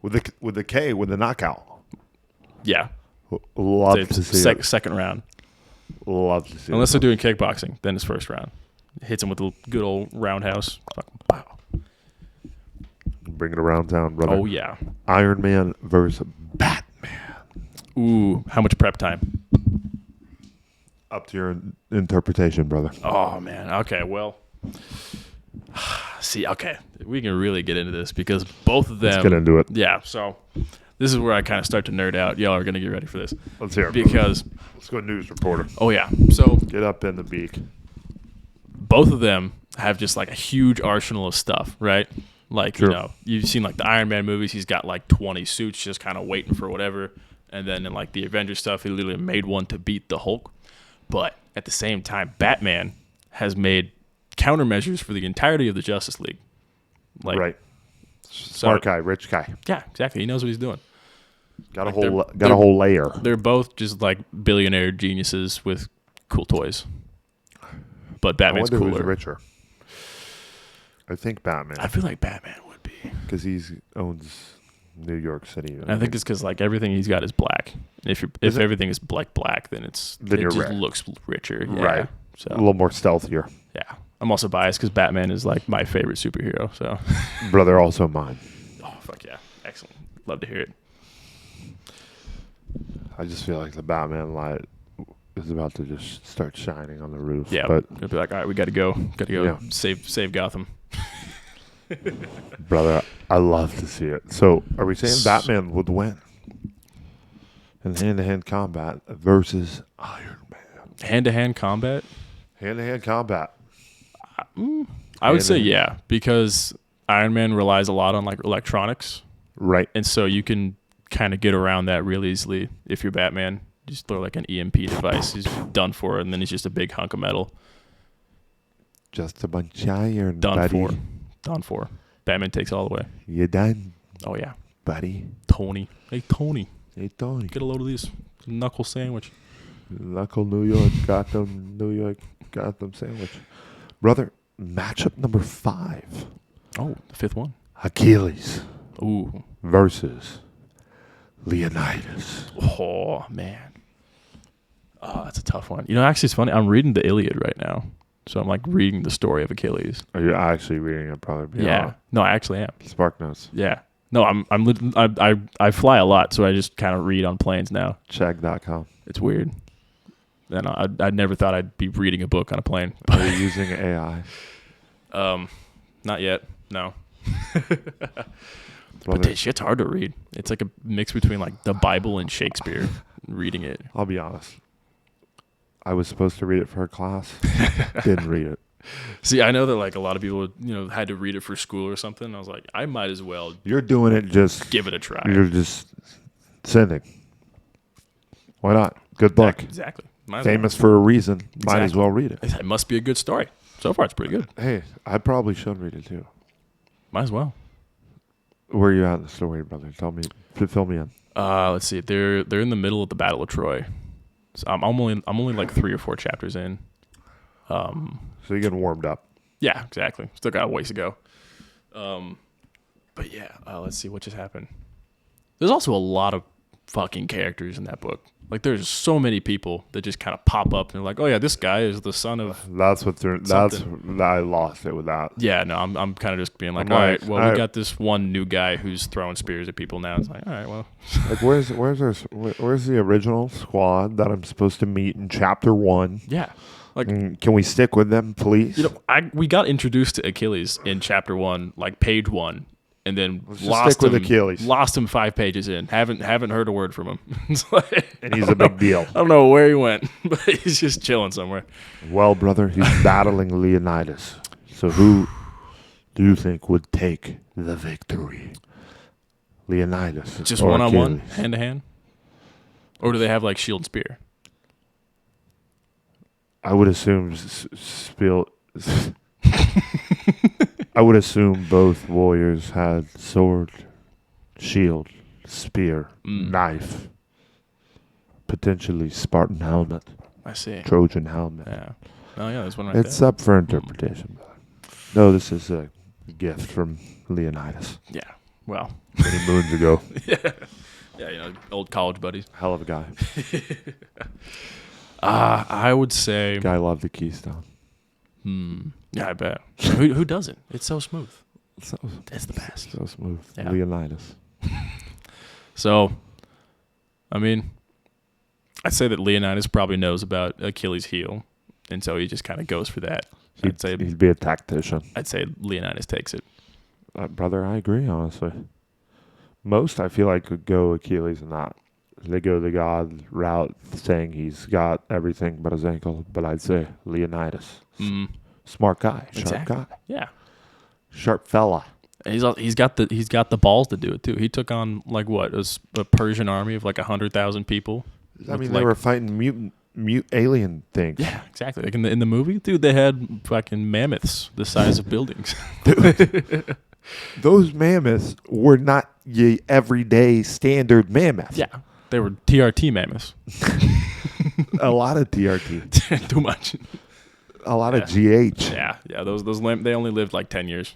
With the K, with the knockout. Yeah. Love Say to see it. second round. Love to see Unless it. they're doing kickboxing, then it's first round. Hits him with a good old roundhouse. Fucking pow. Bring it around town, brother. Oh yeah. Iron Man versus Batman. Ooh, how much prep time? Up to your interpretation, brother. Oh man. Okay. Well. See. Okay. We can really get into this because both of them. Let's get into it. Yeah. So this is where I kind of start to nerd out. Y'all are gonna get ready for this Let's hear it. because. brother. Let's go news reporter. Oh yeah. So Get up in the beak. both of them have just like a huge arsenal of stuff, right? Like, Sure. you know, you've seen like the Iron Man movies, he's got like 20 suits just kind of waiting for whatever. And then in like the Avengers stuff, he literally made one to beat the Hulk. But at the same time, Batman has made countermeasures for the entirety of the Justice League. Like, Right. so- Smart guy, rich guy. Yeah, exactly. He knows what he's doing. Got Like a whole layer. They're both just like billionaire geniuses with cool toys. But I Batman's wonder who's cooler. richer. I think Batman, I feel like Batman would be. because he owns New York City. I think it's because like everything he's got is black. If Is it? everything is black, then it you're just right. looks richer. Yeah. Right. So a little more stealthier. yeah, I'm also biased because Batman is like my favorite superhero. So Brother, also mine. oh fuck yeah, excellent. Love to hear it. I just feel like the Batman light is about to just start shining on the roof. Yeah, But it'll be like all right, we got to go, Yeah. save Gotham. brother, I love to see it. So, are we saying Batman would win in hand-to-hand combat versus Iron Man? Hand-to-hand combat. Hand-to-hand combat. I would say Hand-to-hand. yeah, because Iron Man relies a lot on like electronics, Right. and so you can kind of get around that real easily if you're Batman. Just throw like an EMP device. He's done for, and then he's just a big hunk of metal. Just a bunch of iron, Done buddy. for. Done for. Batman takes all the way. You done, Oh yeah. buddy? Tony. Hey Tony, Hey, Tony. get a load of this knuckle sandwich. Knuckle, New York, Gotham, New York, Gotham sandwich. Brother, matchup number 5. Oh, the fifth one. Achilles Ooh. versus Leonidas. Oh man. Oh, that's a tough one. You know, actually, it's funny. I'm reading the Iliad right now, so I'm like reading the story of Achilles. Are you actually reading it? Probably. Yeah. No, I actually am. Spark notes. Yeah. No, I fly a lot, so I just kind of read on planes now. Check.com. It's weird. And I never thought I'd be reading a book on a plane. Are you using AI? Not yet. No. But that shit's hard to read. It's like a mix between like the Bible and Shakespeare. Reading it. I'll be honest. I was supposed to read it for a class. Didn't read it. See, I know that like a lot of people, had to read it for school or something. I was like, I might as well You're doing it just. give it a try. You're just sending. Why not? Good book. Exactly. Might as Famous for a reason. Might as Exactly. well read it. well. It must be a good story. So far, it's pretty good. Hey, I probably should read it too. Might as well. Where are you at in the story, brother? Tell me. Fill me in. Let's see. They're in the middle of the Battle of Troy. So I'm only like 3 or 4 chapters in. So you're getting warmed up. Yeah, exactly. Still got a ways to go. But yeah, let's see what just happened. There's also a lot of fucking characters in that book. Like there's so many people that just kind of pop up and they're like, oh yeah, this guy is the son of. That's what they're. That's I lost it with that. Yeah, no, I'm kind of just being like, I'm all like, right, well, we got this one new guy who's throwing spears at people now. It's like, all right, well, Like where's the original squad that I'm supposed to meet in chapter 1? yeah, like Can we stick with them, please? we got introduced to Achilles in chapter 1, like page 1, and then just lost stick with him. Achilles. Lost him 5 pages in. Haven't heard a word from him. It's like, And he's a big deal. I don't know where he went, but he's just chilling somewhere. Well, brother, he's battling Leonidas. So who do you think would take the victory? Leonidas. Just or one-on-one, Achilles? hand-to-hand? Or do they have like shield and spear? I would assume I would assume both warriors had sword, shield, spear, knife, potentially Spartan helmet, I see. Trojan helmet. Yeah. Oh yeah, there's one right It's there. up for interpretation. No, this is a gift from Leonidas Yeah. Well. many moons ago. Yeah, old college buddies. Hell of a guy. I would say. Guy loved the Keystone. Yeah, I bet. Who doesn't? It's so smooth. So, It's the best. so smooth. Yeah. Leonidas. So, I mean, I'd say that Leonidas probably knows about Achilles' heel, and so he just kind of goes for that. He'd be a tactician. I'd say Leonidas takes it. Brother, I agree, honestly. Most, I feel like, could go Achilles and not. They go the God route, saying he's got everything but his ankle. But I'd say Leonidas. Smart guy. Sharp Exactly. guy. Yeah. Sharp fella. And he's got the balls to do it too. He took on like what a Persian army of like 100,000 people. I mean, like, they were fighting mute alien things. yeah, exactly. Like in the movie, dude, they had fucking mammoths the size of buildings. Those mammoths were not your everyday standard mammoths. Yeah, they were TRT mammoths. A lot of TRT. Too much. A lot of GH. Yeah. Those they only lived like 10 years.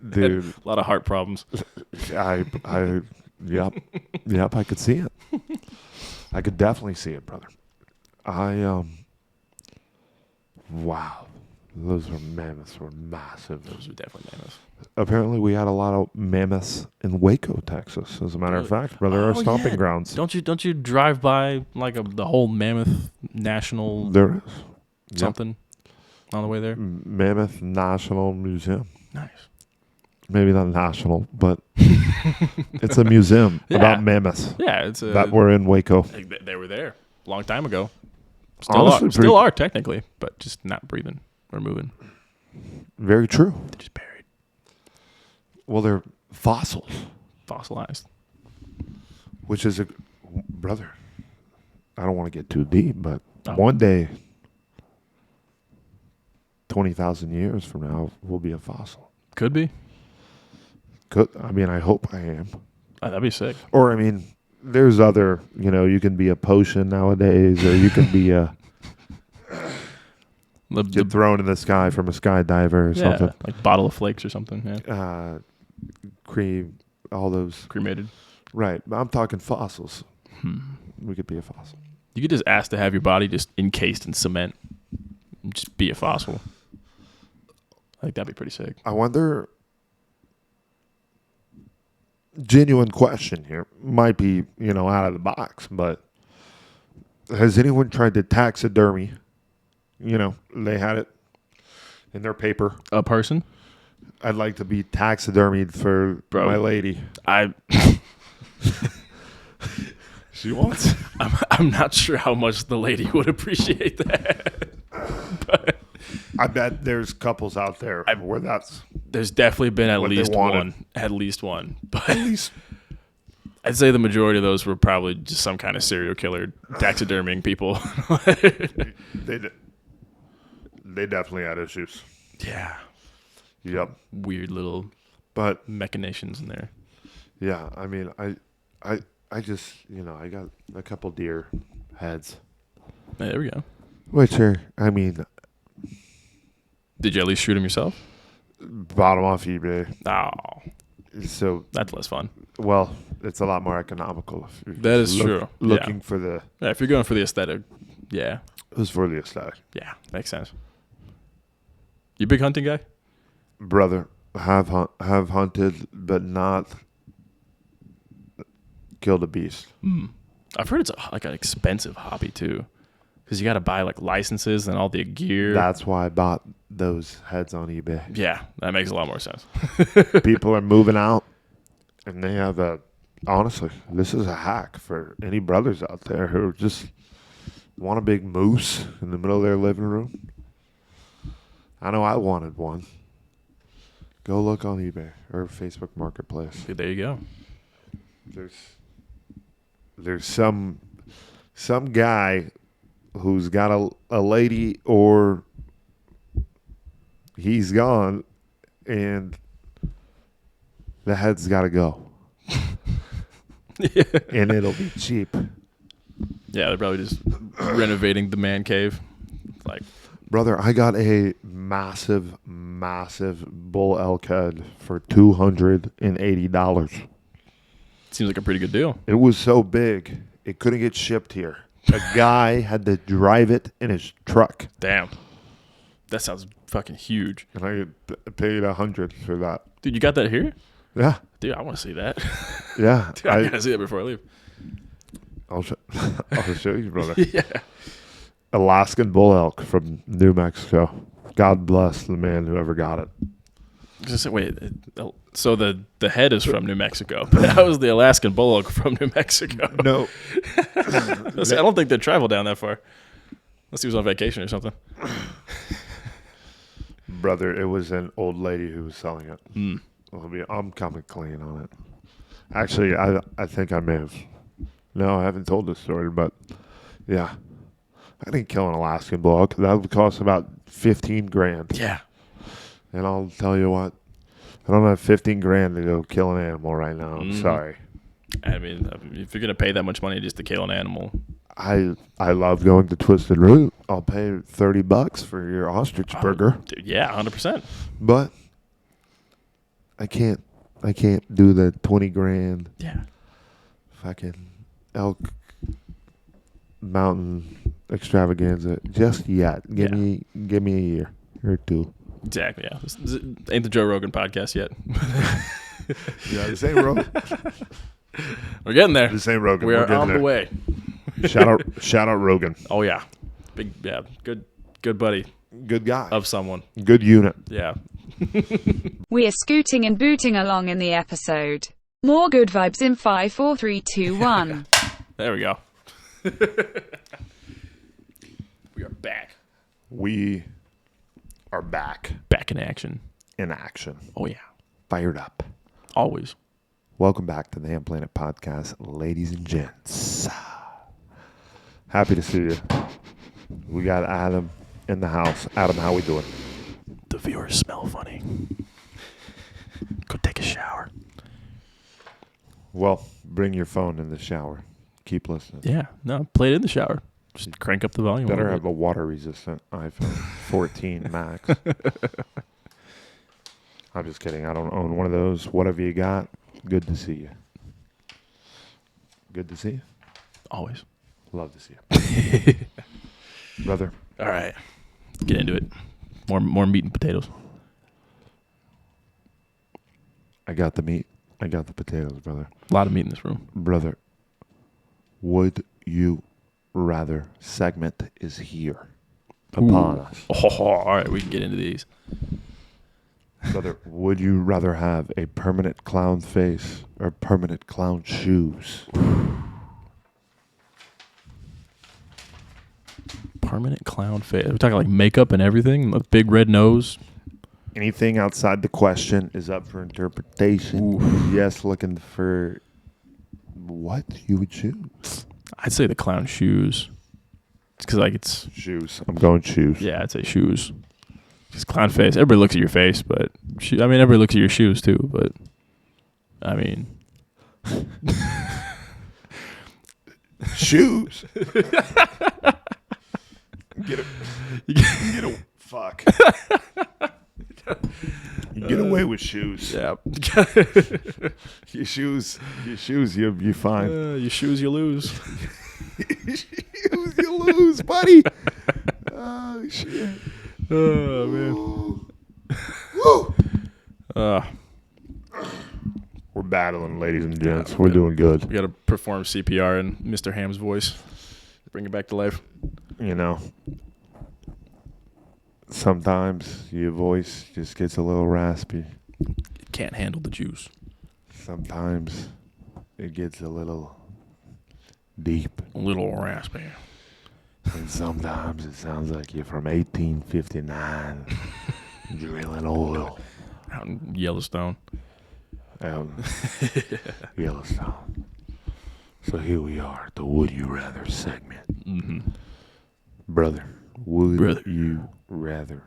Dude, A lot of heart problems. yep, I could see it. I could definitely see it, brother. Wow, those mammoths were massive. Those were definitely mammoths. Apparently, we had a lot of mammoths in Waco, Texas. As a matter of fact, brother, our stomping grounds. Don't you drive by like the whole Mammoth National There is something on the way there? Mammoth National Museum. Nice. Maybe not national, but it's a museum about mammoths Yeah, it's that were in Waco. they were there a long time ago. Honestly, Still are technically, but just not breathing or moving. Very true. They're just buried, Well, they're fossils, fossilized. which is brother. I don't want to get too deep, but Oh. one day, 20,000 years from now, we'll be a fossil. Could be. I hope I am. That'd be sick. Or, there's other, you can be a potion nowadays, or you can be get thrown in the sky from a skydiver or something. like bottle of flakes or something. Yeah, Cream, all those. cremated. Right. But I'm talking fossils. We could be a fossil. You could just ask to have your body just encased in cement, and just be a fossil. I think that'd be pretty sick. I wonder. Genuine question here. Might be, out of the box, but has anyone tried to taxidermy? They had it in their paper. A person? I'd like to be taxidermied for my lady. She wants. I'm not sure how much the lady would appreciate that. But I bet there's couples out there where that's. There's definitely been at least one. But I'd say the majority of those were probably just some kind of serial killer taxidermying people. They definitely had issues. Yeah. Yep. Weird little machinations in there. Yeah, I mean, I just, I got a couple deer heads. Hey, there we go. Which are, I mean. Did you at least shoot them yourself? Bought them off eBay. Oh. So. That's less fun. Well, it's a lot more economical. That is true. Looking for the. Yeah, if you're going for the aesthetic, yeah. It was for the aesthetic. Yeah, makes sense. You a big hunting guy? Brother, have hunted, but not killed a beast. I've heard it's like an expensive hobby too, because you got to buy like licenses and all the gear. That's why I bought those heads on eBay. Yeah, that makes a lot more sense. People are moving out, and they have honestly, this is a hack for any brothers out there who just want a big moose in the middle of their living room. I know I wanted one. Go look on eBay or Facebook Marketplace. There you go. There's some guy who's got a lady, or he's gone, and the head's got to go. Yeah. And it'll be cheap. Yeah, they're probably just renovating the man cave. Like, brother, I got a massive bull elk head for $280. Seems like a pretty good deal. It was so big, it couldn't get shipped here. A guy had to drive it in his truck. Damn. That sounds fucking huge. And I paid $100 for that. Dude, you got that here? Yeah. Dude, I want to see that. Yeah. Dude, I gotta see it before I leave. I'll show you, brother. Yeah. Alaskan bull elk from New Mexico. God bless the man who ever got it. Wait, so the head is from New Mexico, but how is the Alaskan bull elk from New Mexico? No. I don't think they travel down that far. Unless he was on vacation or something. Brother, it was an old lady who was selling it. I'm coming clean on it. Actually, I think I may have. No, I haven't told this story, but yeah. I didn't kill an Alaskan bull elk. That would cost about $15,000. Yeah. And I'll tell you what, I don't have $15,000 to go kill an animal right now. I'm sorry. I mean, if you're gonna pay that much money just to kill an animal, I love going to Twisted Root. I'll pay $30 for your ostrich burger. Dude, yeah, 100%. But I can't do the $20,000. Yeah. Fucking elk mountain extravaganza just yet. Give me a year or two. Exactly. Yeah. This ain't the Joe Rogan podcast yet. Yeah, this ain't Rogan. We're getting there. This ain't Rogan. We are on the way. Shout out Rogan. Oh yeah, good buddy Good guy. of someone. Good unit. Yeah. We are scooting and booting along in the episode. More good vibes in 5, 4, 3, 2, 1. There we go. We are back. We are back Back in action. in action. Oh yeah. Fired up. Always. Welcome back to the Hamm Planet Podcast, ladies and gents. Happy to see you. We got Adam in the house. Adam, how we doing? The viewers smell funny. Go take a shower. Well, bring your phone in the shower. Keep listening. Yeah. No, play it in the shower. Just crank up the volume. Better a have little a water-resistant iPhone 14 Max. I'm just kidding. I don't own one of those. Whatever you got, good to see you. Good to see you. bit. Always. Love to see you. Brother. All right. Let's get into it. More meat and potatoes. I got the meat. I got the potatoes, brother. A lot of meat in this room. Brother, would you rather segment is here upon us. Oh, all right. We can get into these. Brother, would you rather have a permanent clown face or permanent clown shoes? Permanent clown face. We're talking like makeup and everything. A big red nose. Anything outside the question is up for interpretation. Oof. Yes, looking for what you would choose. I'd say the clown shoes. It's because like it's Shoes. I'm going shoes. yeah. I'd say shoes. Just clown face. Everybody looks at your face, but everybody looks at your shoes too. But I mean, Shoes. Get a fuck. You get away with shoes. yeah. Your shoes, you find. Your shoes, you lose. You lose, buddy. Oh shit. Oh man. Woo. We're battling, ladies and gents. We're doing good. We got to perform CPR in Mr. Hamm's voice. Bring it back to life. You know, sometimes your voice just gets a little raspy. It can't handle the juice. Sometimes it gets a little deep. A little raspy. And sometimes it sounds like you're from 1859 drilling oil Out in Yellowstone. out in Yellowstone. So here we are at the Would You Rather segment. Mm-hmm. Brother, would Brother. you rather,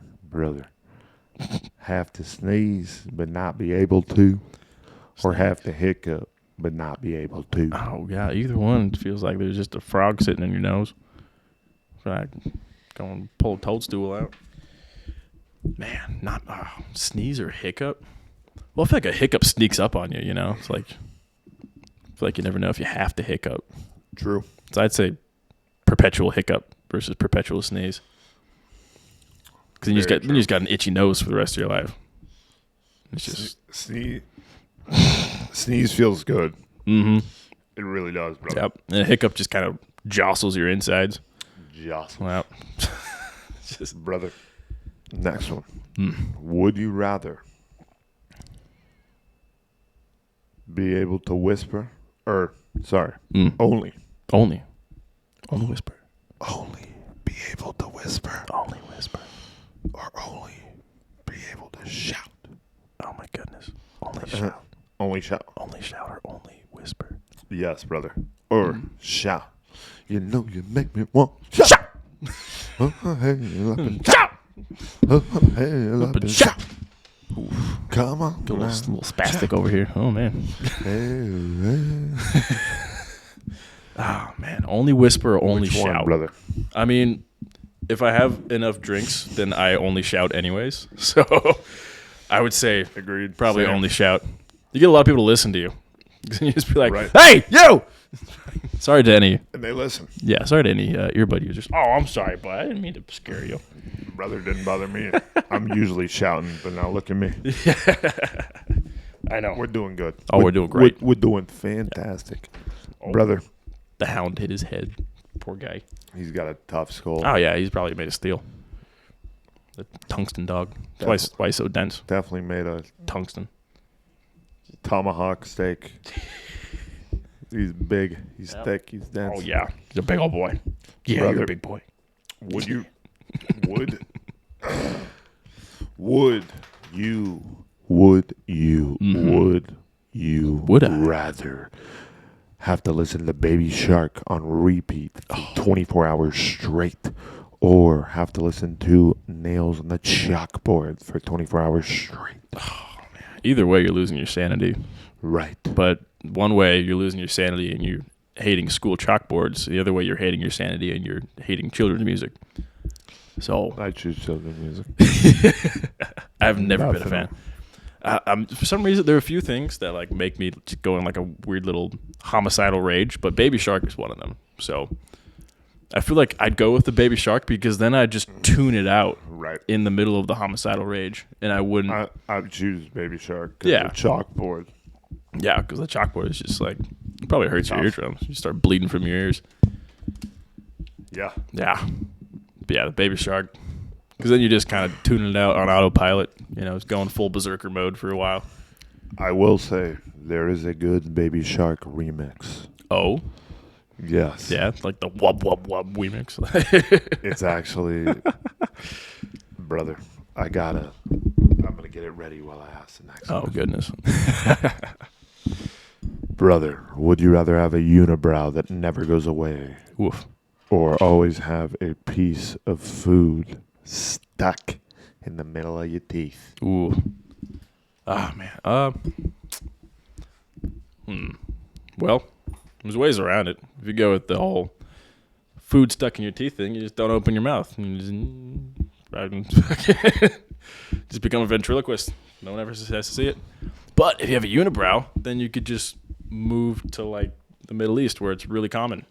have to sneeze but not be able to, or have to hiccup but not be able to? Oh, yeah. Either one feels like there's just a frog sitting in your nose. Right. Go and pull a toadstool out. Man, not sneeze or hiccup. Well, I feel like a hiccup sneaks up on you, you know? It's like, I feel like you never know if you have to hiccup. True. So I'd say perpetual hiccup versus perpetual sneeze. Because then you just got an itchy nose for the rest of your life. It's just Sneeze feels good. mm-hmm. It really does, brother. Yep. And a hiccup just kind of jostles your insides. Jostle. Wow. Just Brother. Next one. Would you rather be able to whisper, only whisper. Only be able to whisper, Only whisper. or only be able to shout? Oh my goodness. Only shout. Only shout. Only shout or only whisper. Yes, brother. Or shout. You know you make me want shout. Shout! Shout. Come on. Get a little spastic over here. Oh man. Oh man. Only whisper or only Which shout. one, brother? I mean, if I have enough drinks, then I only shout anyways. So I would say Agreed. probably Same. only shout. You get a lot of people to listen to you. You just be like, Right. hey, you! Sorry to any, And they listen. sorry to any earbud users. Oh, I'm sorry, but I didn't mean to scare you. Brother didn't bother me. I'm usually shouting, but now look at me. I know. We're doing good. Oh, we're doing great. We're doing fantastic. Brother, The hound hit his head. Poor guy. he's got a tough skull. Oh, yeah, he's probably made of steel. The tungsten dog. That's why he's so dense. Definitely made a Tungsten. tomahawk steak. He's big. He's thick. He's dense. Oh, yeah. He's a big old boy. Yeah, Brother. you're a big boy. Would you would you Would I? rather have to listen to Baby Shark on repeat for 24 hours straight, or have to listen to Nails on the Chalkboard for 24 hours straight? Either way, you're losing your sanity. Right. But one way, you're losing your sanity and you're hating school chalkboards. The other way, you're hating your sanity and you're hating children's music. So I choose children's music. I've never been a fan. For some reason, there are a few things that like make me just go in like a weird little homicidal rage, but Baby Shark is one of them. So I feel like I'd go with the Baby Shark because then I'd just tune it out Right. in the middle of the homicidal rage, and I wouldn't. I would choose Baby Shark. 'Cause Yeah. the chalkboard. Yeah, because the chalkboard is just like it probably hurts your eardrums. You start bleeding from your ears. Yeah. Yeah, but yeah, the Baby Shark, Because then you just kind of tuning it out on autopilot. You know, it's going full berserker mode for a while. I will say there is a good Baby Shark remix. Oh? Yes. Yeah, like the wub wub wub remix. It's actually, brother, I'm going to get it ready while I ask the next Oh, one. goodness. Brother, would you rather have a unibrow that never goes away Woof. or always have a piece of food stuck in the middle of your teeth? Ooh. Ah, man. Well, there's ways around it. If you go with the whole food stuck in your teeth thing, you just don't open your mouth. You just become a ventriloquist. No one ever has to see it. But if you have a unibrow, then you could just move to like the Middle East where it's really common.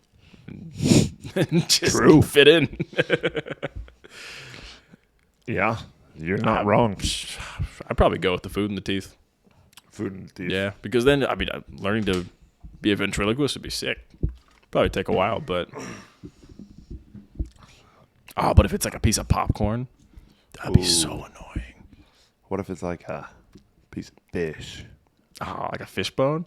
And just True. fit in. Yeah, you're not wrong. I'd probably go with the food in the teeth. Food in the teeth. Yeah, because then, I mean, learning to be a ventriloquist would be sick. Probably take a while, but... Oh, but if it's like a piece of popcorn, that'd be so annoying. What if it's like a piece of fish? Oh, like a fish bone?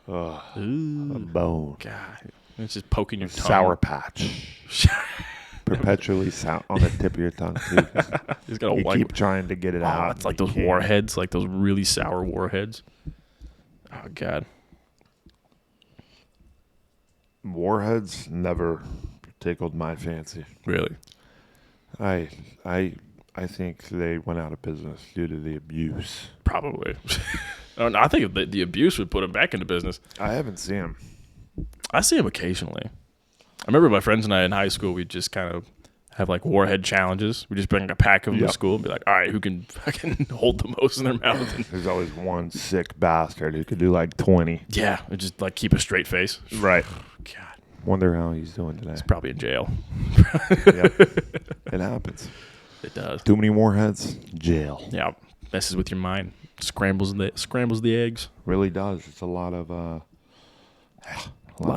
Ugh, a Ooh, bone. God. It's just poking your tongue. Sour Patch. Perpetually on the tip of your tongue, too. Just gotta You like, keep trying to get it out. it's like you those can't. warheads, like those really sour warheads. Oh, God. Warheads never tickled my fancy. Really? I think they went out of business due to the abuse. Probably. I think the abuse would put them back into business. I haven't seen them. I see them occasionally. I remember my friends and I in high school, we'd just kind of have like warhead challenges. We just bring a pack of them Yep. to school and be like, all right, who can fucking hold the most in their mouth? And There's always one sick bastard who could do like 20. yeah, and just like keep a straight face. Right. God, Wonder how he's doing today. probably in jail. Yep. It happens. It does. Too many warheads, jail. Yeah, messes with your mind. Scrambles the eggs. Really does. It's a lot of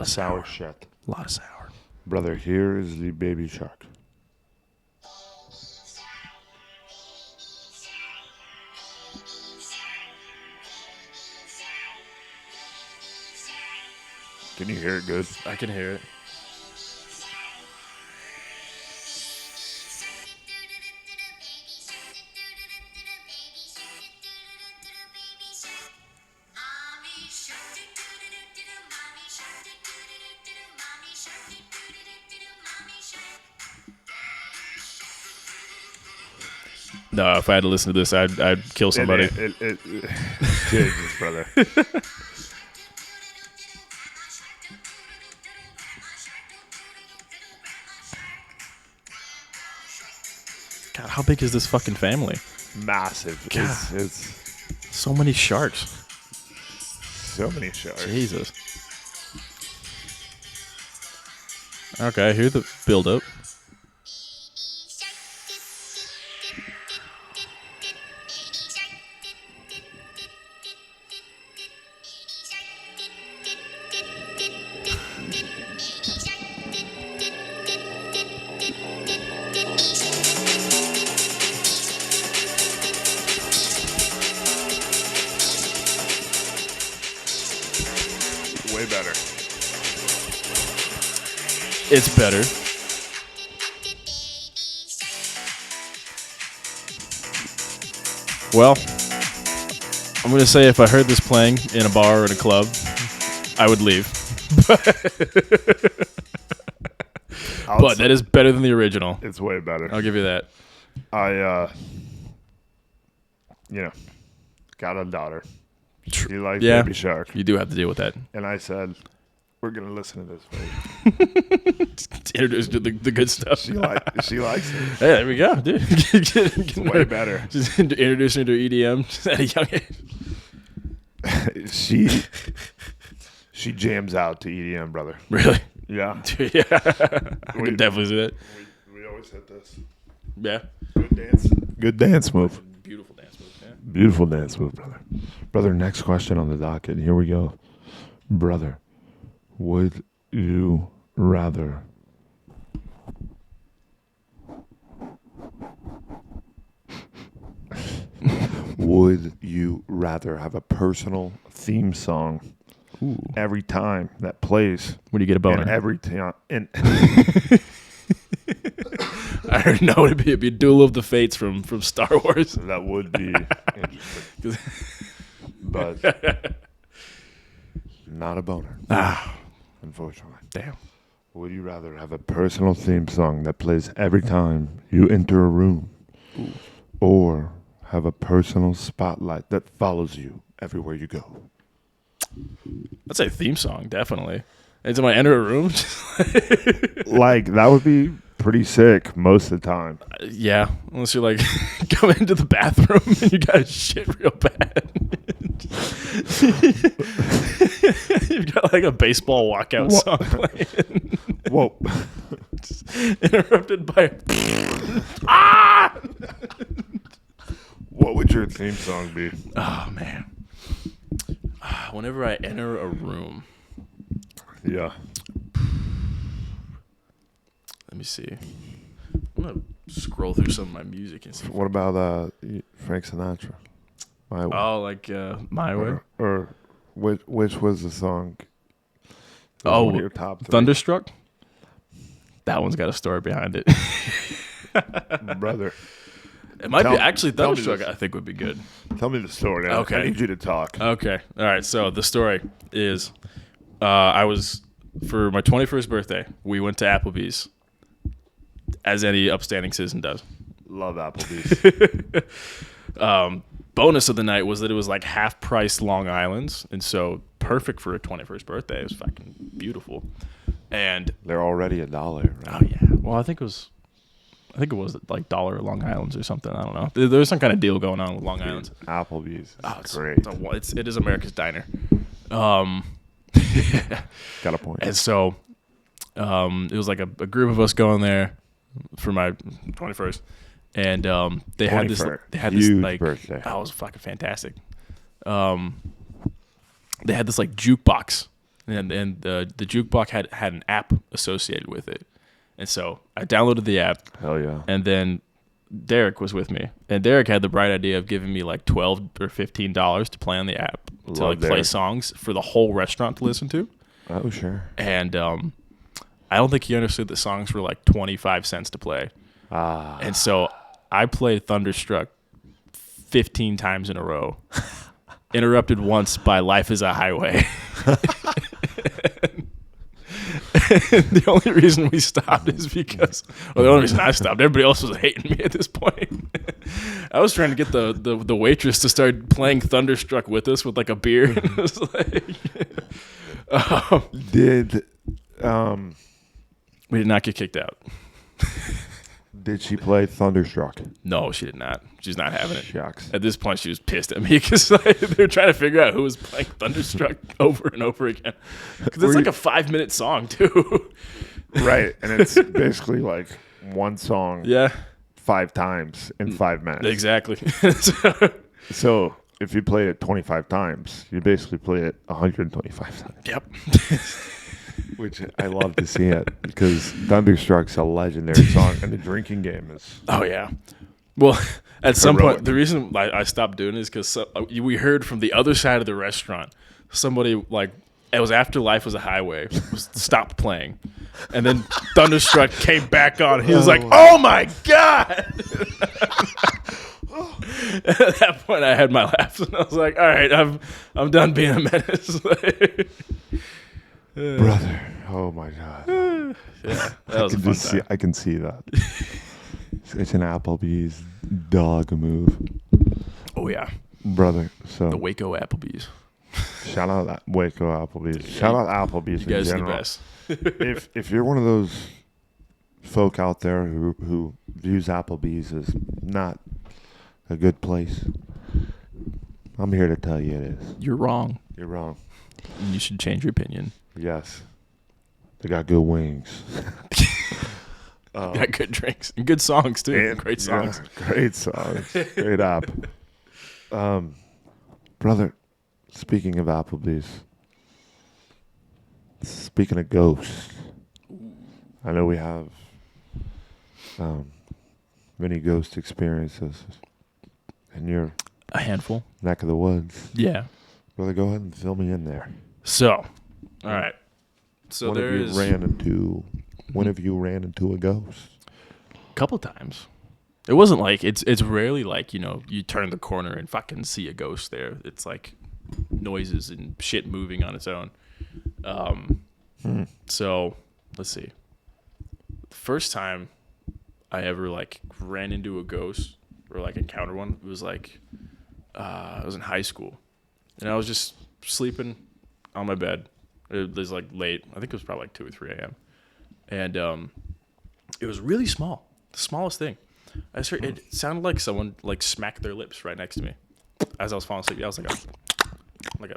sour shit. A lot of sour. Brother, here is the Baby Shark. Can you hear it good? I can hear it. No, if I had to listen to this, I'd kill somebody. It Jesus, brother. God, how big is this fucking family? Massive. God. It's So many sharks. so many sharks. Jesus. Okay, I hear the build up. Way better. It's better. Well, I'm going to say if I heard this playing in a bar or in a club, I would leave. But that is better than the original. It's way better. I'll give you that. I got a daughter. She likes Yeah. Baby Shark. You do have to deal with that. And I said, we're going to listen to this, baby. Introduce to the good stuff. She likes it. Hey, there we go, dude. It's way better. Just introduce her to EDM at a young age. She jams out to EDM, brother. Really? Yeah. Yeah. I can definitely see that. We always hit this. Yeah. Good dance. Good dance move. Beautiful dance move. Yeah. Beautiful dance move, brother. Brother, next question on the docket. Here we go. Brother, would you rather Would you rather have a personal theme song every time that plays? When you get a boner? And every time. And I already know it'd be Duel of the Fates from Star Wars. that would be interesting. But not a boner. Unfortunately. Damn. Would you rather have a personal theme song that plays every time you enter a room, or have a personal spotlight that follows you everywhere you go? I'd say theme song, definitely. Anytime I enter a room, Like, that would be pretty sick most of the time. yeah, unless you're like coming into the bathroom and you got shit real bad. You've got like a baseball walkout song playing. Whoa. Interrupted by What would your theme song be? oh man. Whenever I enter a room, Yeah. let me see. I'm gonna scroll through some of my music and see. What about Frank Sinatra? My Way. Oh, like My Way. Or which was the song? That was one of your top three? Thunderstruck. That one's got a story behind it. Brother. It might Tell- be actually tell me Thunderstruck. this. I think would be good. Tell me the story. Okay. I need you to talk. Okay. All right. So the story is, I was for my 21st birthday. We went to Applebee's, as any upstanding citizen does. Love Applebee's. Bonus of the night was that it was like half price Long Island's, and so perfect for a 21st birthday. It was fucking beautiful. And They're already $1, right? oh yeah, well I think it was like $1 Long Island's or something. I don't know. There was some kind of deal going on with Long Island's. Applebee's is Oh, great. It is America's diner. Got a point. And so it was like a group of us going there for my 21st. And they had this Huge like birthday. oh, it was fucking fantastic. They had this like jukebox, and the jukebox had an app associated with it. And so I downloaded the app. Hell yeah. And then Derek was with me, and Derek had the bright idea of giving me like $12 or $15 to play on the app to Love like play Derek. songs for the whole restaurant to listen to. Oh, sure. And I don't think he understood that songs were like 25 cents to play. And so I played Thunderstruck 15 times in a row, interrupted once by Life is a Highway. The only reason we stopped is because, well, the only reason I stopped, everybody else was hating me at this point. I was trying to get the waitress to start playing Thunderstruck with us with like a beer. And it was like, we did not get kicked out. Did she play Thunderstruck? No, she did not. She's not having it. Shucks. At this point, she was pissed at me because like, they were trying to figure out who was playing Thunderstruck over and over again. Because it's like a 5-minute song, too. Right. And it's basically like one song Yeah, 5 times in 5 minutes. exactly. So if you play it 25 times, you basically play it 125 times. Yep. Which I love to see it because Thunderstruck's a legendary song, and the drinking game is. Oh, yeah. Well, at some Heroic. point, the reason I stopped doing it is because we heard from the other side of the restaurant, somebody like, it was after Life was a Highway, stopped playing. And then Thunderstruck came back on. And he was like, oh my God. At that point, I had my laughs. And I was like, all right, I'm done being a menace. Brother, oh my God. Yeah, that was a fun time. I can see that. It's an Applebee's dog move. Oh, yeah. Brother, so The Waco Applebee's. shout out that Waco Applebee's. Shout out Applebee's You guys in are the general. best. If you're one of those folk out there who views Applebee's as not a good place, I'm here to tell you it is. You're wrong. You're wrong. And you should change your opinion. Yes. They got good wings. Got good drinks and good songs, too. And- Great songs. yeah, great songs. Great app. Brother, speaking of Applebee's, speaking of ghosts, I know we have many ghost experiences, and you're A handful. neck of the woods. Yeah. Brother, go ahead and fill me in there. So, all right. So When have you ran into a ghost? a couple times. It wasn't like it's rarely like, you know, you turn the corner and fucking see a ghost there. It's like noises and shit moving on its own. So let's see. The first time I ever like ran into a ghost or like encountered one, it was like I was in high school, and I was just sleeping on my bed. It was like late. I think it was probably like 2 or 3 a.m. And it was really small, the smallest thing. I just heard, it sounded like someone like smacked their lips right next to me as I was falling asleep. I was like, I'm like,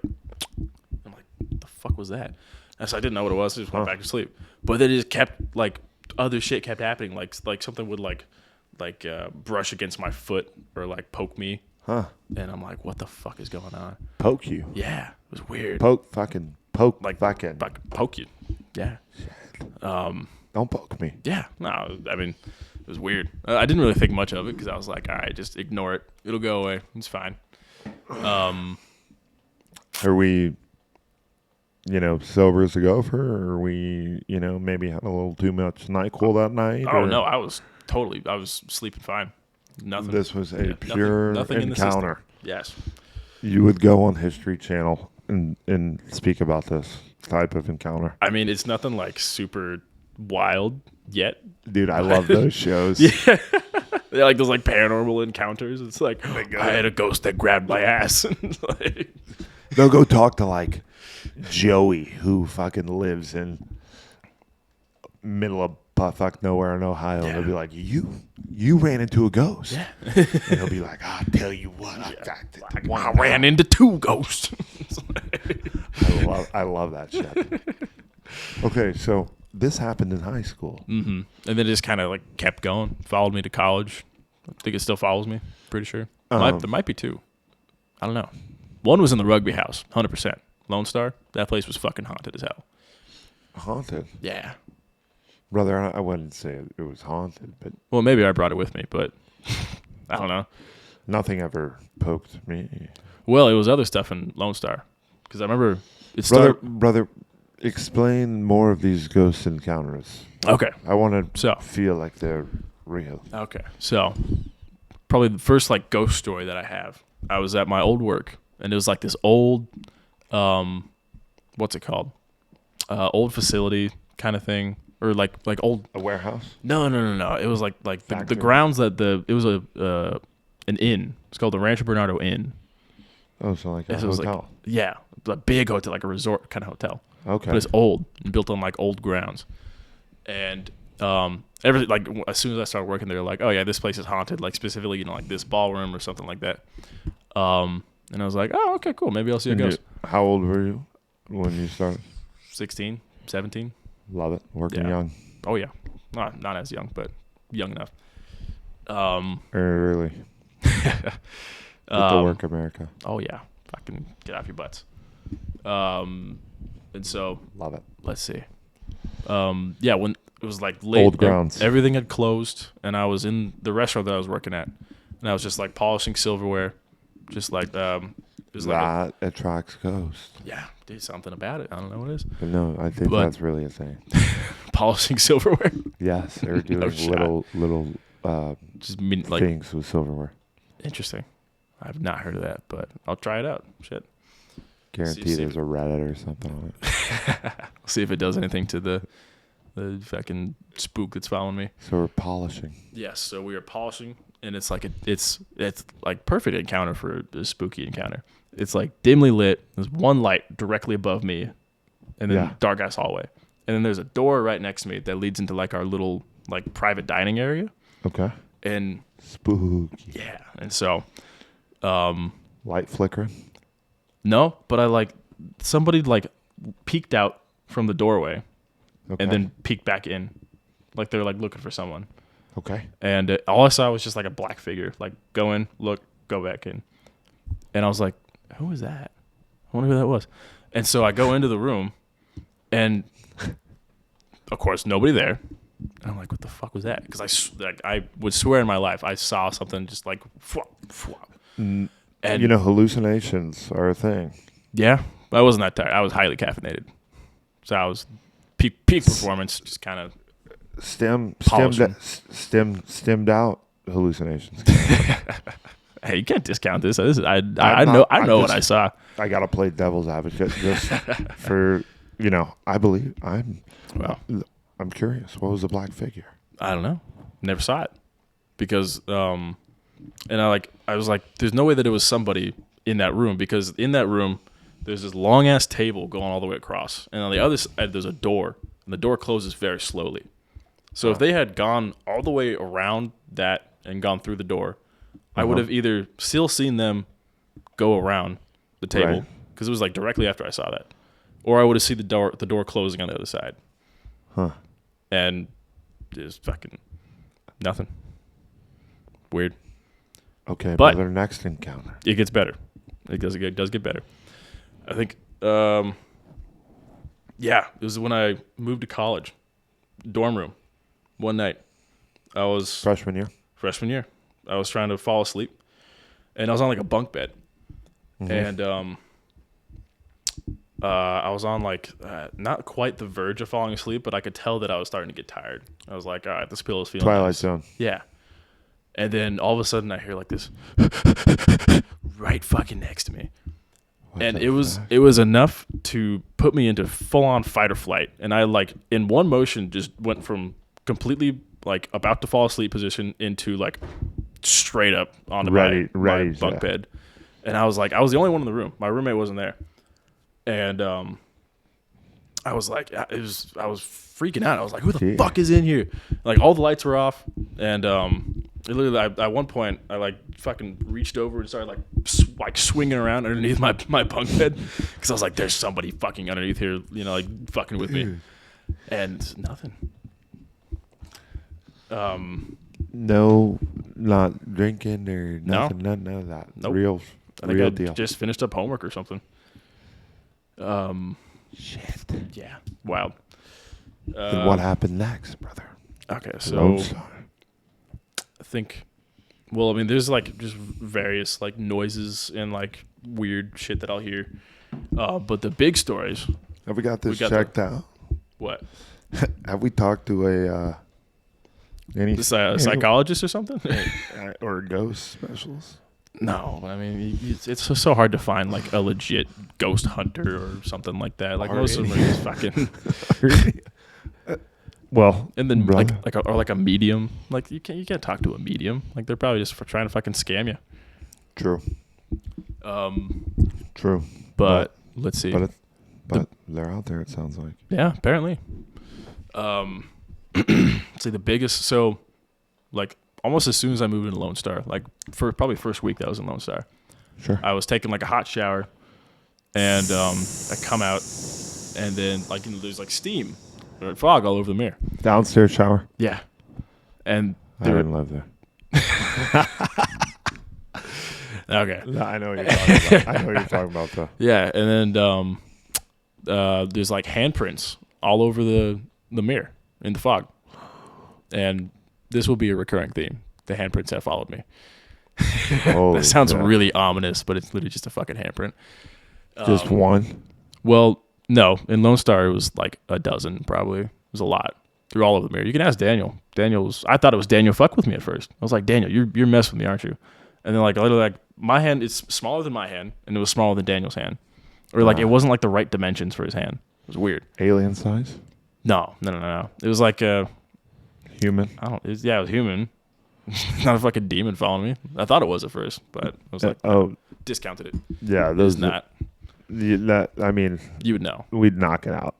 what the fuck was that? And so I didn't know what it was. I just went back to sleep. But then it just kept like other shit kept happening. Like something would like brush against my foot or like poke me. Huh? And I'm like, what the fuck is going on? Poke you? Yeah, it was weird. Poke Like fucking. poke you. Yeah. Don't poke me. Yeah. No, I mean, it was weird. I didn't really think much of it because I was like, all right, just ignore it. It'll go away. It's fine. Are we, sober as a gopher? Or are we, maybe had a little too much NyQuil that night? Oh, or? no, I was sleeping fine. Nothing. This was a pure nothing encounter. Yes. You would go on History Channel and speak about this type of encounter. I mean, it's nothing like super wild yet. Dude, I love those shows. Yeah. They're like those like paranormal encounters. It's like, I had a ghost that grabbed my ass. Like, they'll go talk to like Joey, who fucking lives in middle of fuck nowhere in Ohio. Yeah. They'll be like, you ran into a ghost. Yeah. And he'll be like, I'll tell you what, I ran into 2 ghosts. I love that shit. Okay, so this happened in high school. Mm-hmm. And then it just kind of like kept going. Followed me to college. I think it still follows me. Pretty sure. There might be 2. I don't know. One was in the rugby house, 100%. Lone Star. That place was fucking haunted as hell. Haunted? Yeah. Brother, I wouldn't say it was haunted, but... Well, maybe I brought it with me, but I don't know. Nothing ever poked me. Well, it was other stuff in Lone Star. Because I remember it started... Brother, explain more of these ghost encounters. Okay. I want to feel like they're real. Okay. So, probably the first like ghost story that I have, I was at my old work, and it was like this old, what's it called? Old facility kind of thing. Or like old... A warehouse? No. It was like the grounds that it was an inn. It's called the Rancho Bernardo Inn. Oh, so like a hotel. Yeah. A big hotel, like a resort kind of hotel. Okay. But it's old and built on like old grounds. And everything, like as soon as I started working there, like, oh yeah, this place is haunted, like specifically, like this ballroom or something like that. And I was like, oh, okay, cool. Maybe I'll see a ghost. How old were you when you started? 16, 17. Love it. Working young. Oh yeah. Not as young, but young enough. Early. Get to work, America. Oh yeah. Fucking get off your butts. And so love it. Let's see. Yeah, when it was like late, old grounds, everything had closed, and I was in the restaurant that I was working at, and I was just like polishing silverware, just like it was that attracts ghosts. Yeah, there's something about it. I don't know what it is. But no, I think that's really a thing. Polishing silverware. Yes, they're doing little just like things with silverware. Interesting. I've not heard of that, but I'll try it out. Shit. Guarantee there's a Reddit or something on it. See if it does anything to the fucking spook that's following me. So we're polishing. Yes, so we are polishing, and it's like it's like perfect encounter for a spooky encounter. It's like dimly lit. There's one light directly above me, and then dark ass hallway, and then there's a door right next to me that leads into like our little like private dining area. Okay. And spooky. Yeah, and so light flickering. No, but I like somebody like peeked out from the doorway, and then peeked back in, like they're like looking for someone. Okay. And all I saw was just like a black figure, like go in, look, go back in, and I was like, "Who is that? I wonder who that was." And so I go into the room, and of course nobody there. And I'm like, "What the fuck was that?" Because I would swear in my life I saw something just like, And hallucinations are a thing. yeah, I wasn't that tired. I was highly caffeinated, so I was peak performance, just kind of Stemmed out hallucinations. Hey, you can't discount this. I know what I saw. I gotta play devil's advocate just for I believe I'm curious. What was the black figure? I don't know. Never saw it because and I was like, there's no way that it was somebody in that room, because in that room there's this long ass table going all the way across, and on the other side there's a door, and the door closes very slowly. So if they had gone all the way around that and gone through the door, I would have either still seen them go around the table, because it was like directly after I saw that, or I would have seen the door closing on the other side. Huh. And there's fucking nothing. Weird. Okay, but their next encounter. It gets better. It does get better. I think, it was when I moved to college. Dorm room. One night. I was... Freshman year? Freshman year. I was trying to fall asleep. And I was on like a bunk bed. Mm-hmm. And I was on like not quite the verge of falling asleep, but I could tell that I was starting to get tired. I was like, all right, this pillow's feeling Twilight nice. Zone. Yeah. And then all of a sudden I hear like this right fucking next to me. And it was enough to put me into full on fight or flight. And I like in one motion just went from completely like about to fall asleep position into like straight up onto my bunk bed. And I was like, I was the only one in the room. My roommate wasn't there. And I was like, I was freaking out. I was like, who the fuck is in here? Like all the lights were off. And literally at one point I like fucking reached over and started like swinging around underneath my bunk bed, because I was like, there's somebody fucking underneath here, like fucking with me. And nothing. No, not drinking or nothing. None of that. Nope. Real deal. Just finished up homework or something. Shit. Yeah. Wild. Then what happened next, brother? Okay, so I think, well, I mean, there's like just various like noises and like weird shit that I'll hear. But the big stories. Have we got this checked out? What? Have we talked to a psychologist or something? or a ghost specialist? No, I mean, it's so hard to find like a legit ghost hunter or something like that. Like most of them are just fucking. Well, and then like a medium. Like you can't talk to a medium. Like they're probably just trying to fucking scam you. True. True. But let's see. But they're out there. It sounds like. Yeah, apparently. Let's see the biggest. So, like almost as soon as I moved into Lone Star, like for probably first week that I was in Lone Star. Sure. I was taking like a hot shower, and I come out, and then like there's like steam or fog all over the mirror. Downstairs shower. Yeah. And I didn't live there. Okay. No, I know what you're talking about. I know what you're talking about though. Yeah, and then there's like handprints all over the mirror in the fog. And this will be a recurring theme. The handprints have followed me. That sounds really ominous, but it's literally just a fucking handprint. Just one? Well, no. In Lone Star, it was like a dozen probably. It was a lot through all of the mirror. You can ask Daniel. I thought it was Daniel fuck with me at first. I was like, Daniel, you're messing with me, aren't you? And then like literally like my hand is smaller than my hand, and it was smaller than Daniel's hand. Or like it wasn't like the right dimensions for his hand. It was weird. Alien size? No. It was like human. It was human. Not a fucking demon following me. I thought it was at first, but I was like, discounted it. Yeah, those not. I mean, you would know. We'd knock it out.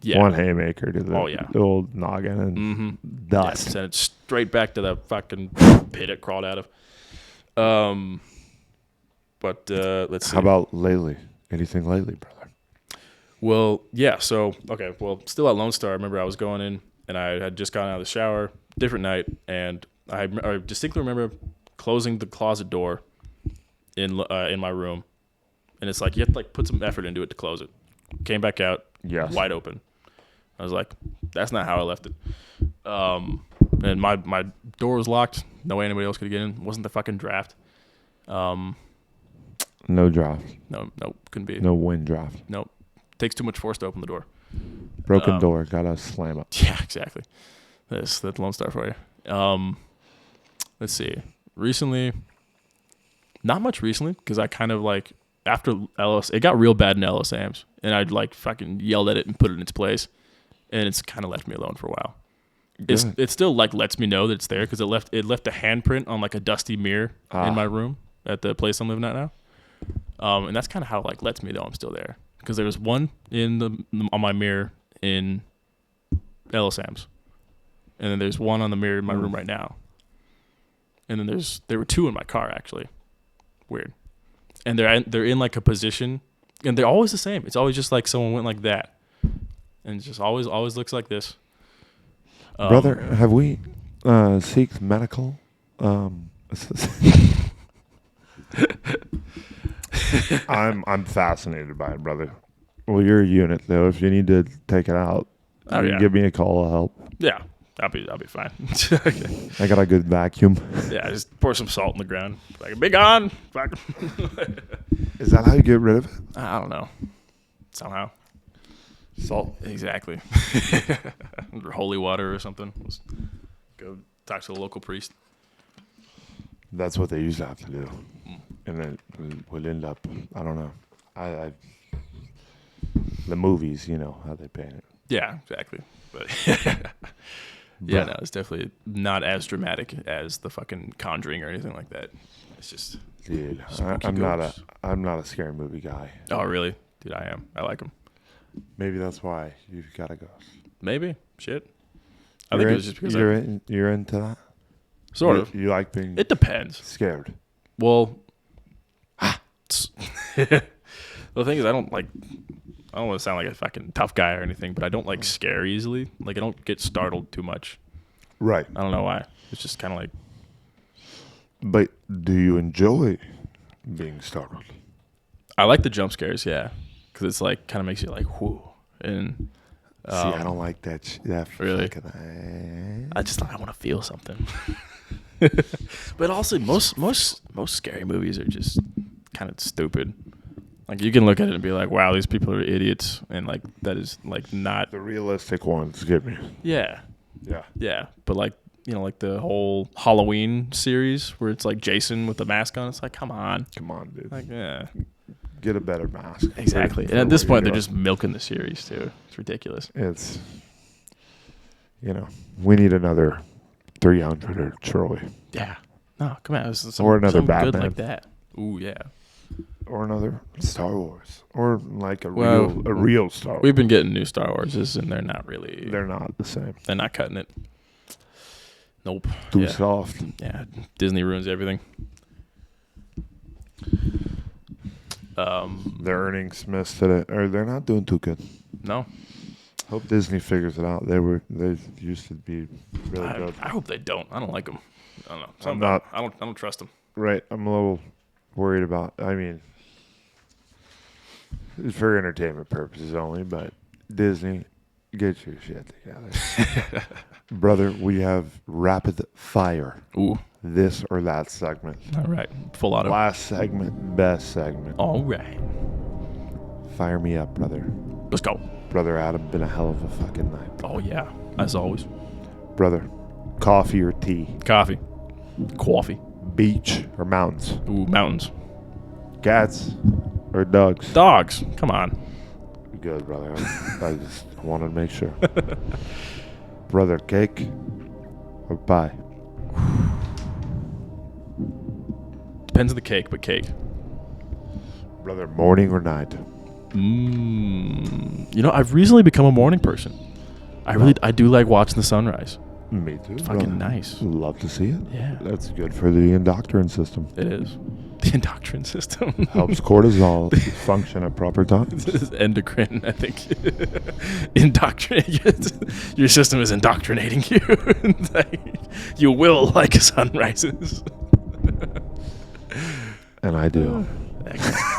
Yeah. One haymaker to the old noggin and dust. Send it straight back to the fucking pit it crawled out of. But let's see. How about lately? Anything lately, brother? Well, yeah. So, okay. Well, still at Lone Star, I remember I was going in, and I had just gotten out of the shower, different night, and I distinctly remember closing the closet door in my room, and it's like you have to like put some effort into it to close it. Came back out, wide open. I was like, that's not how I left it. And my door was locked. No way anybody else could get in. It wasn't the fucking draft. No draft. Nope, couldn't be. No wind draft. Nope. Takes too much force to open the door. Broken door. Gotta slam it. Yeah, exactly. That's the Lone Star for you. Let's see. Recently, not much recently, because I kind of like, after Ellis, it got real bad in Ellis Ams, and I'd like fucking yelled at it and put it in its place, and it's kind of left me alone for a while. It still like lets me know that it's there, because it left a handprint on like a dusty mirror in my room at the place I'm living at now. And that's kind of how it like lets me know I'm still there, because there was one on my mirror in Ellis Ams, and then there's one on the mirror in my room right now, and then there were two in my car actually. Weird. And they're in like a position, and they're always the same. It's always just like someone went like that, and it just always looks like this. Brother, have we seeked medical? I'm fascinated by it, brother. Well, you're a unit though. If you need to take it out, give me a call. I'll help. Yeah, I'll be fine. I got a good vacuum. Yeah, just pour some salt in the ground. Like, big on. Is that how you get rid of it? I don't know. Somehow. Salt. Exactly. Or holy water or something. Let's go talk to the local priest. That's what they used to have to do. And then we'll end up, I don't know. I the movies, you know, how they paint it. Yeah, exactly. But yeah, no, it's definitely not as dramatic as the fucking Conjuring or anything like that. It's just, dude, ghosts. I'm not a scary movie guy. Oh, really? Dude, I am. I like them. Maybe that's why you've got to go. Maybe. Shit. I think it was just because you're into that? Sort of. You like being It depends. scared. Well, the thing is, I don't want to sound like a fucking tough guy or anything, but I don't like scare easily. Like, I don't get startled too much. Right. I don't know why. It's just kind of like. But do you enjoy being startled? I like the jump scares, yeah, because it's like kind of makes you like whoo. And see, I don't like that. Really? I want to feel something. But also, most scary movies are just kind of stupid. Like, you can look at it and be like, wow, these people are idiots, and like that is like not the realistic ones. Get me? Yeah. Yeah. But like, you know, like the whole Halloween series where it's like Jason with the mask on. It's like, come on, dude. Like, yeah, get a better mask. exactly. And at this point, they're just milking the series too. It's ridiculous. It's, you know, we need another 300 or Troy. Yeah. No, come on. Or another Batman. Good like that. Ooh, yeah. Or another Star Wars. Or like a real Star Wars. We've been getting new Star Warses, and they're not really. They're not the same. They're not cutting it. Nope. Too soft. Yeah. Disney ruins everything. Their earnings missed today, or they're not doing too good. No. Hope Disney figures it out. They used to be really good. I hope they don't. I don't like them. I don't know. I'm not. I don't trust them. Right. I'm a little worried about. I mean, it's for entertainment purposes only. But Disney, get your shit together, brother. We have rapid fire. Ooh. This or that segment. All right. Full auto. Last segment, best segment. All right. Fire me up, brother. Let's go. Brother Adam, been a hell of a fucking night. Oh, yeah. As always. Brother, coffee or tea? Coffee. Coffee. Beach or mountains? Ooh, mountains. Cats or dogs? Dogs. Come on. Good, brother. I just wanted to make sure. Brother, cake or pie? Depends on the cake, but cake. Brother, morning or night? You know, I've recently become a morning person. I do like watching the sunrise. Me too. It's fucking nice. Love to see it. Yeah. That's good for the endocrine system. It is. The endocrine system. Helps cortisol function at proper times. Endocrine, I think. Indoctrinate. Your system is indoctrinating you. You will like sunrises. And I do.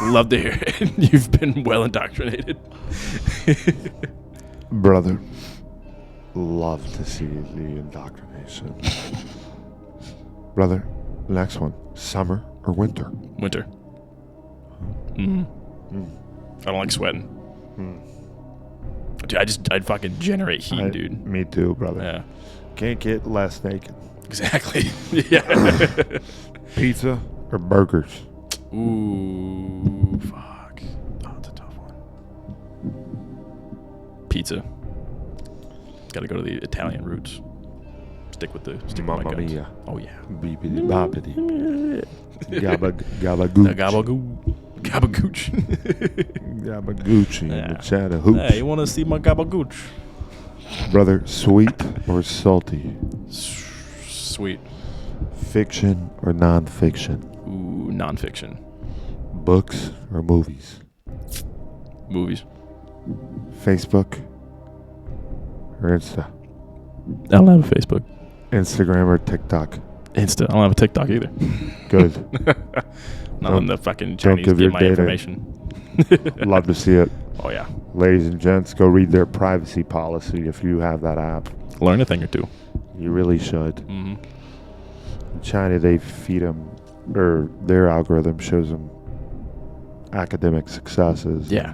Love to hear it. You've been well indoctrinated. Brother, love to see the indoctrination. Brother, next one. Summer or winter? Winter. I don't like sweating. Dude, I'd fucking generate heat, dude. Me too, brother. Yeah. Can't get less naked. Exactly. Yeah. Pizza or burgers? Ooh, fuck. Oh, it's a tough one. Pizza. Got to go to the Italian roots. Stick with my Mamma guns. mia. Oh yeah. Beepity boppity. Gabagooch. The gabagooch. Gabagoochie in the Chattahoochee. Hey, you want to see my gabagooch? Brother, sweet or salty? Sweet. Fiction or non-fiction? Ooh, nonfiction. Books or movies? Movies. Facebook or Insta? I don't have a Facebook. Instagram or TikTok? Insta. I don't have a TikTok either. Good. Not on the fucking Chinese give get your my data. information. Love to see it. Oh yeah. Ladies and gents, go read their privacy policy if you have that app. Learn a thing or two. You really should. Mm-hmm. In China, they feed them, or their algorithm shows them academic successes. Yeah.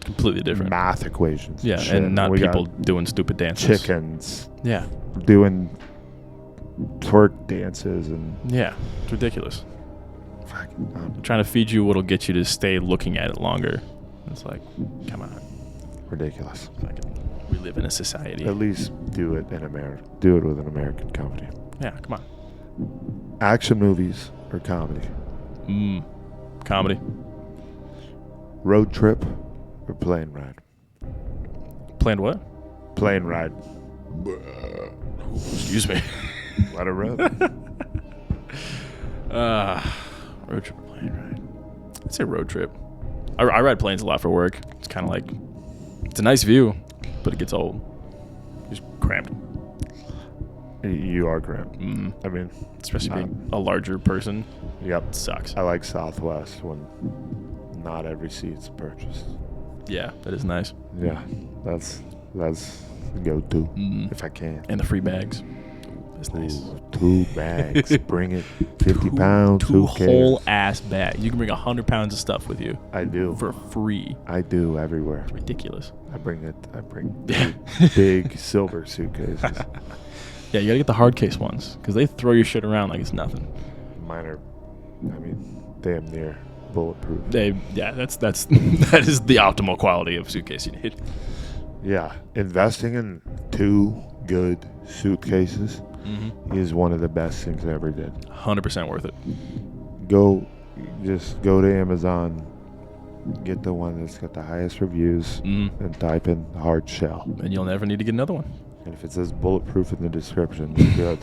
Completely different. Math equations. Yeah, shit. and not We got people doing stupid dances. chickens Yeah. doing twerk dances and Yeah. It's ridiculous. fucking, Trying to feed you what'll get you to stay looking at it longer. It's like, come on. ridiculous. We live in a society. At least do it in America. Do it with an American company. Yeah, come on. Action movies or comedy? Comedy. Road trip or plane ride? Planned what? Plane ride. Excuse me. Let it rip. Road trip or plane ride? I'd say road trip. I ride planes a lot for work. It's kind of like, it's a nice view, but it gets old. Just cramped. You are cramped. I mean, Especially being a larger person. yep. It sucks. I like Southwest when not every seat's purchased. Yeah, that is nice. Yeah, that's the go-to if I can. And the free bags. That's nice. Ooh, 2 bags. Bring it. 50 pounds. Two Who cares? whole ass bags. You can bring 100 pounds of stuff with you I do. for free. I do everywhere. It's ridiculous. I bring big silver suitcases. Yeah, you gotta get the hard case ones because they throw your shit around like it's nothing. Mine are, I mean, damn near bulletproof. That's that is the optimal quality of suitcase you need. Yeah, investing in 2 good suitcases is one of the best things I ever did. 100% worth it. Just go to Amazon, get the one that's got the highest reviews, and type in hard shell. And you'll never need to get another one. And if it says bulletproof in the description, you're good.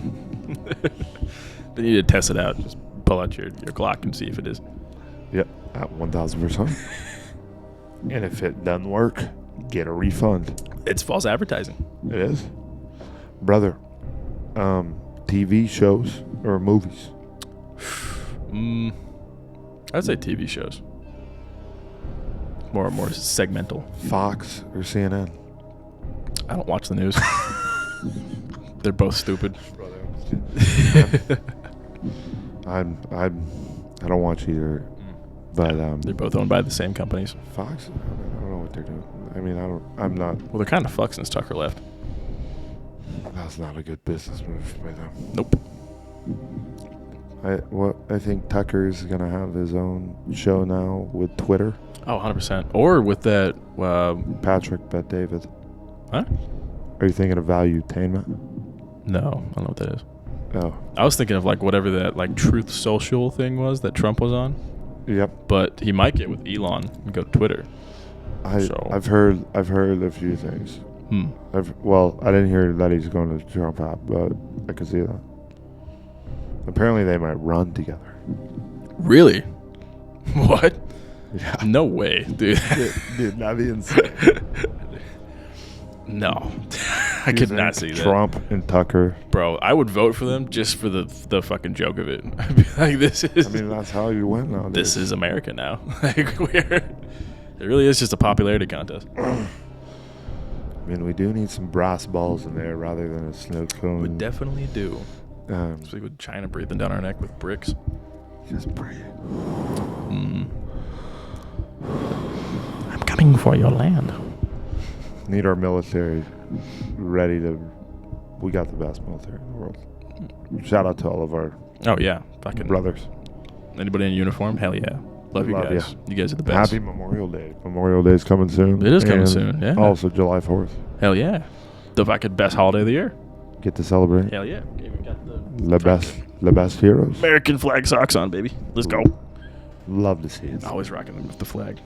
Then you need to test it out. Just pull out your Glock and see if it is. Yep, at 1,000%. And if it doesn't work, get a refund. It's false advertising. It is. Brother, TV shows or movies? I'd say TV shows. More segmental. Fox or CNN? I don't watch the news. They're both stupid. I don't watch either, but They're both owned by the same companies. Fox. I don't know what they're doing. I mean, I'm not. Well, they're kind of fucked since Tucker left. That's not a good business move by them. Nope. I think Tucker's gonna have his own show now with Twitter. Oh, 100%. Or with that. Patrick Bet David. Huh? Are you thinking of Valuetainment? No, I don't know what that is. Oh. I was thinking of like whatever that like Truth Social thing was that Trump was on. Yep. But he might get with Elon and go to Twitter. I've heard a few things. I didn't hear that he's going to Trump app, but I could see that. Apparently, they might run together. Really? What? Yeah. No way, dude. Dude, that'd be insane. No. I could not see that. Trump and Tucker. Bro, I would vote for them just for the fucking joke of it. I'd be like, this is... I mean, that's how you win nowadays. This is America now. Like, it really is just a popularity contest. I mean, we do need some brass balls in there rather than a snow cone. We definitely do. Especially with China breathing down our neck with bricks. Just breathe. I'm coming for your land. Need our military ready to. We got the best military in the world. Shout out to all of our Oh yeah, fucking brothers. Anybody in uniform? Hell yeah. Love you Love guys. ya. You guys are the best. Happy Memorial Day. Memorial Day's coming soon. It is coming And soon, yeah. Also July 4th. Hell yeah. The fucking best holiday of the year. Get to celebrate. Hell yeah. Okay, we got The best heroes. American flag socks on, baby. Let's go. Love to see it. Always rocking them with the flag.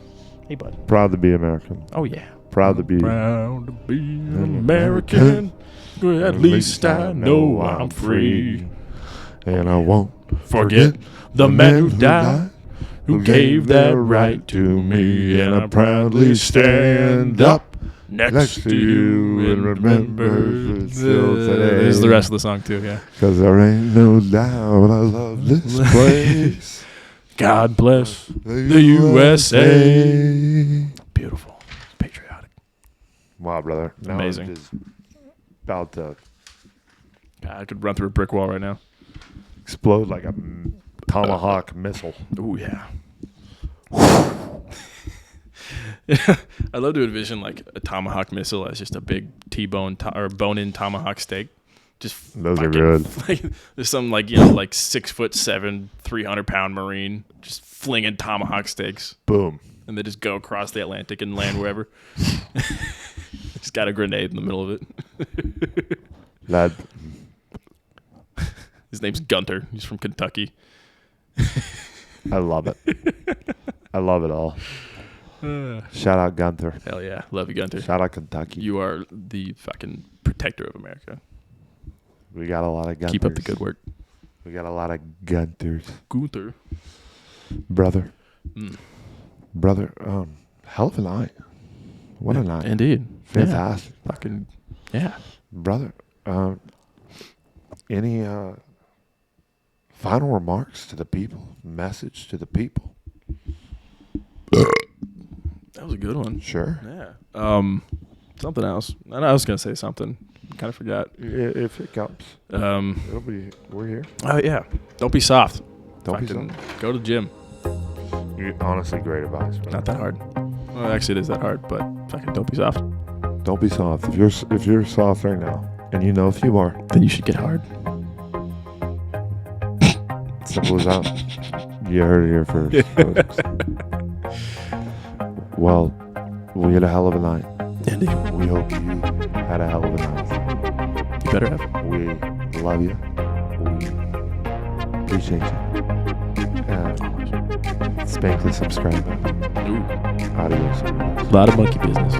Hey, bud. Proud to be American. Oh, yeah. Proud to be. Proud to be an American. At least I know I'm free. And I won't Forget the man who died, who gave that right to me. And I proudly stand up next to you and remember it's still today. This is the rest of the song, too, yeah. Because there ain't no doubt I love this place. God bless the USA. Beautiful. Patriotic. Wow, brother. Now Amazing. I'm just about to God, I could run through a brick wall right now. explode like a tomahawk missile. Oh yeah. I love to envision like a tomahawk missile as just a big T-bone or bone-in tomahawk steak. Just Those are fucking- good. Like, there's some like 6'7", 300-pound Marine just flinging tomahawk steaks, Boom. and they just go across the Atlantic and land wherever. Just got a grenade in the middle of it. Lad. His name's Gunter. He's from Kentucky. I love it. I love it all. Shout out Gunther. Hell yeah, love you, Gunter. Shout out Kentucky. You are the fucking protector of America. We got a lot of Gunters. Keep up the good work, We got a lot of Gunters. Gunther. Brother. Mm. Brother, hell of a night. What a night. Indeed. Fantastic. Yeah. Fucking yeah. Brother, any final remarks to the people? Message to the people? That was a good one. Sure. Yeah. Something else. I know I was gonna say something. Kind of forgot. If it comes. It'll be, we're here. Oh yeah. Don't be soft. Don't be Fucking soft. Go to the gym. You're honestly great advice. Bro. Not that hard. Well, actually, it is that hard, but fucking don't be soft. Don't be soft. If you're soft right now, and you know if you are, Then you should get hard. simple as that. You heard it here first. folks. Well, we had a hell of a night. Indeed. We hope you had a hell of a night. You better have. We love you. We appreciate you. Spank the subscribe button. Ooh. Adios. A lot of monkey business.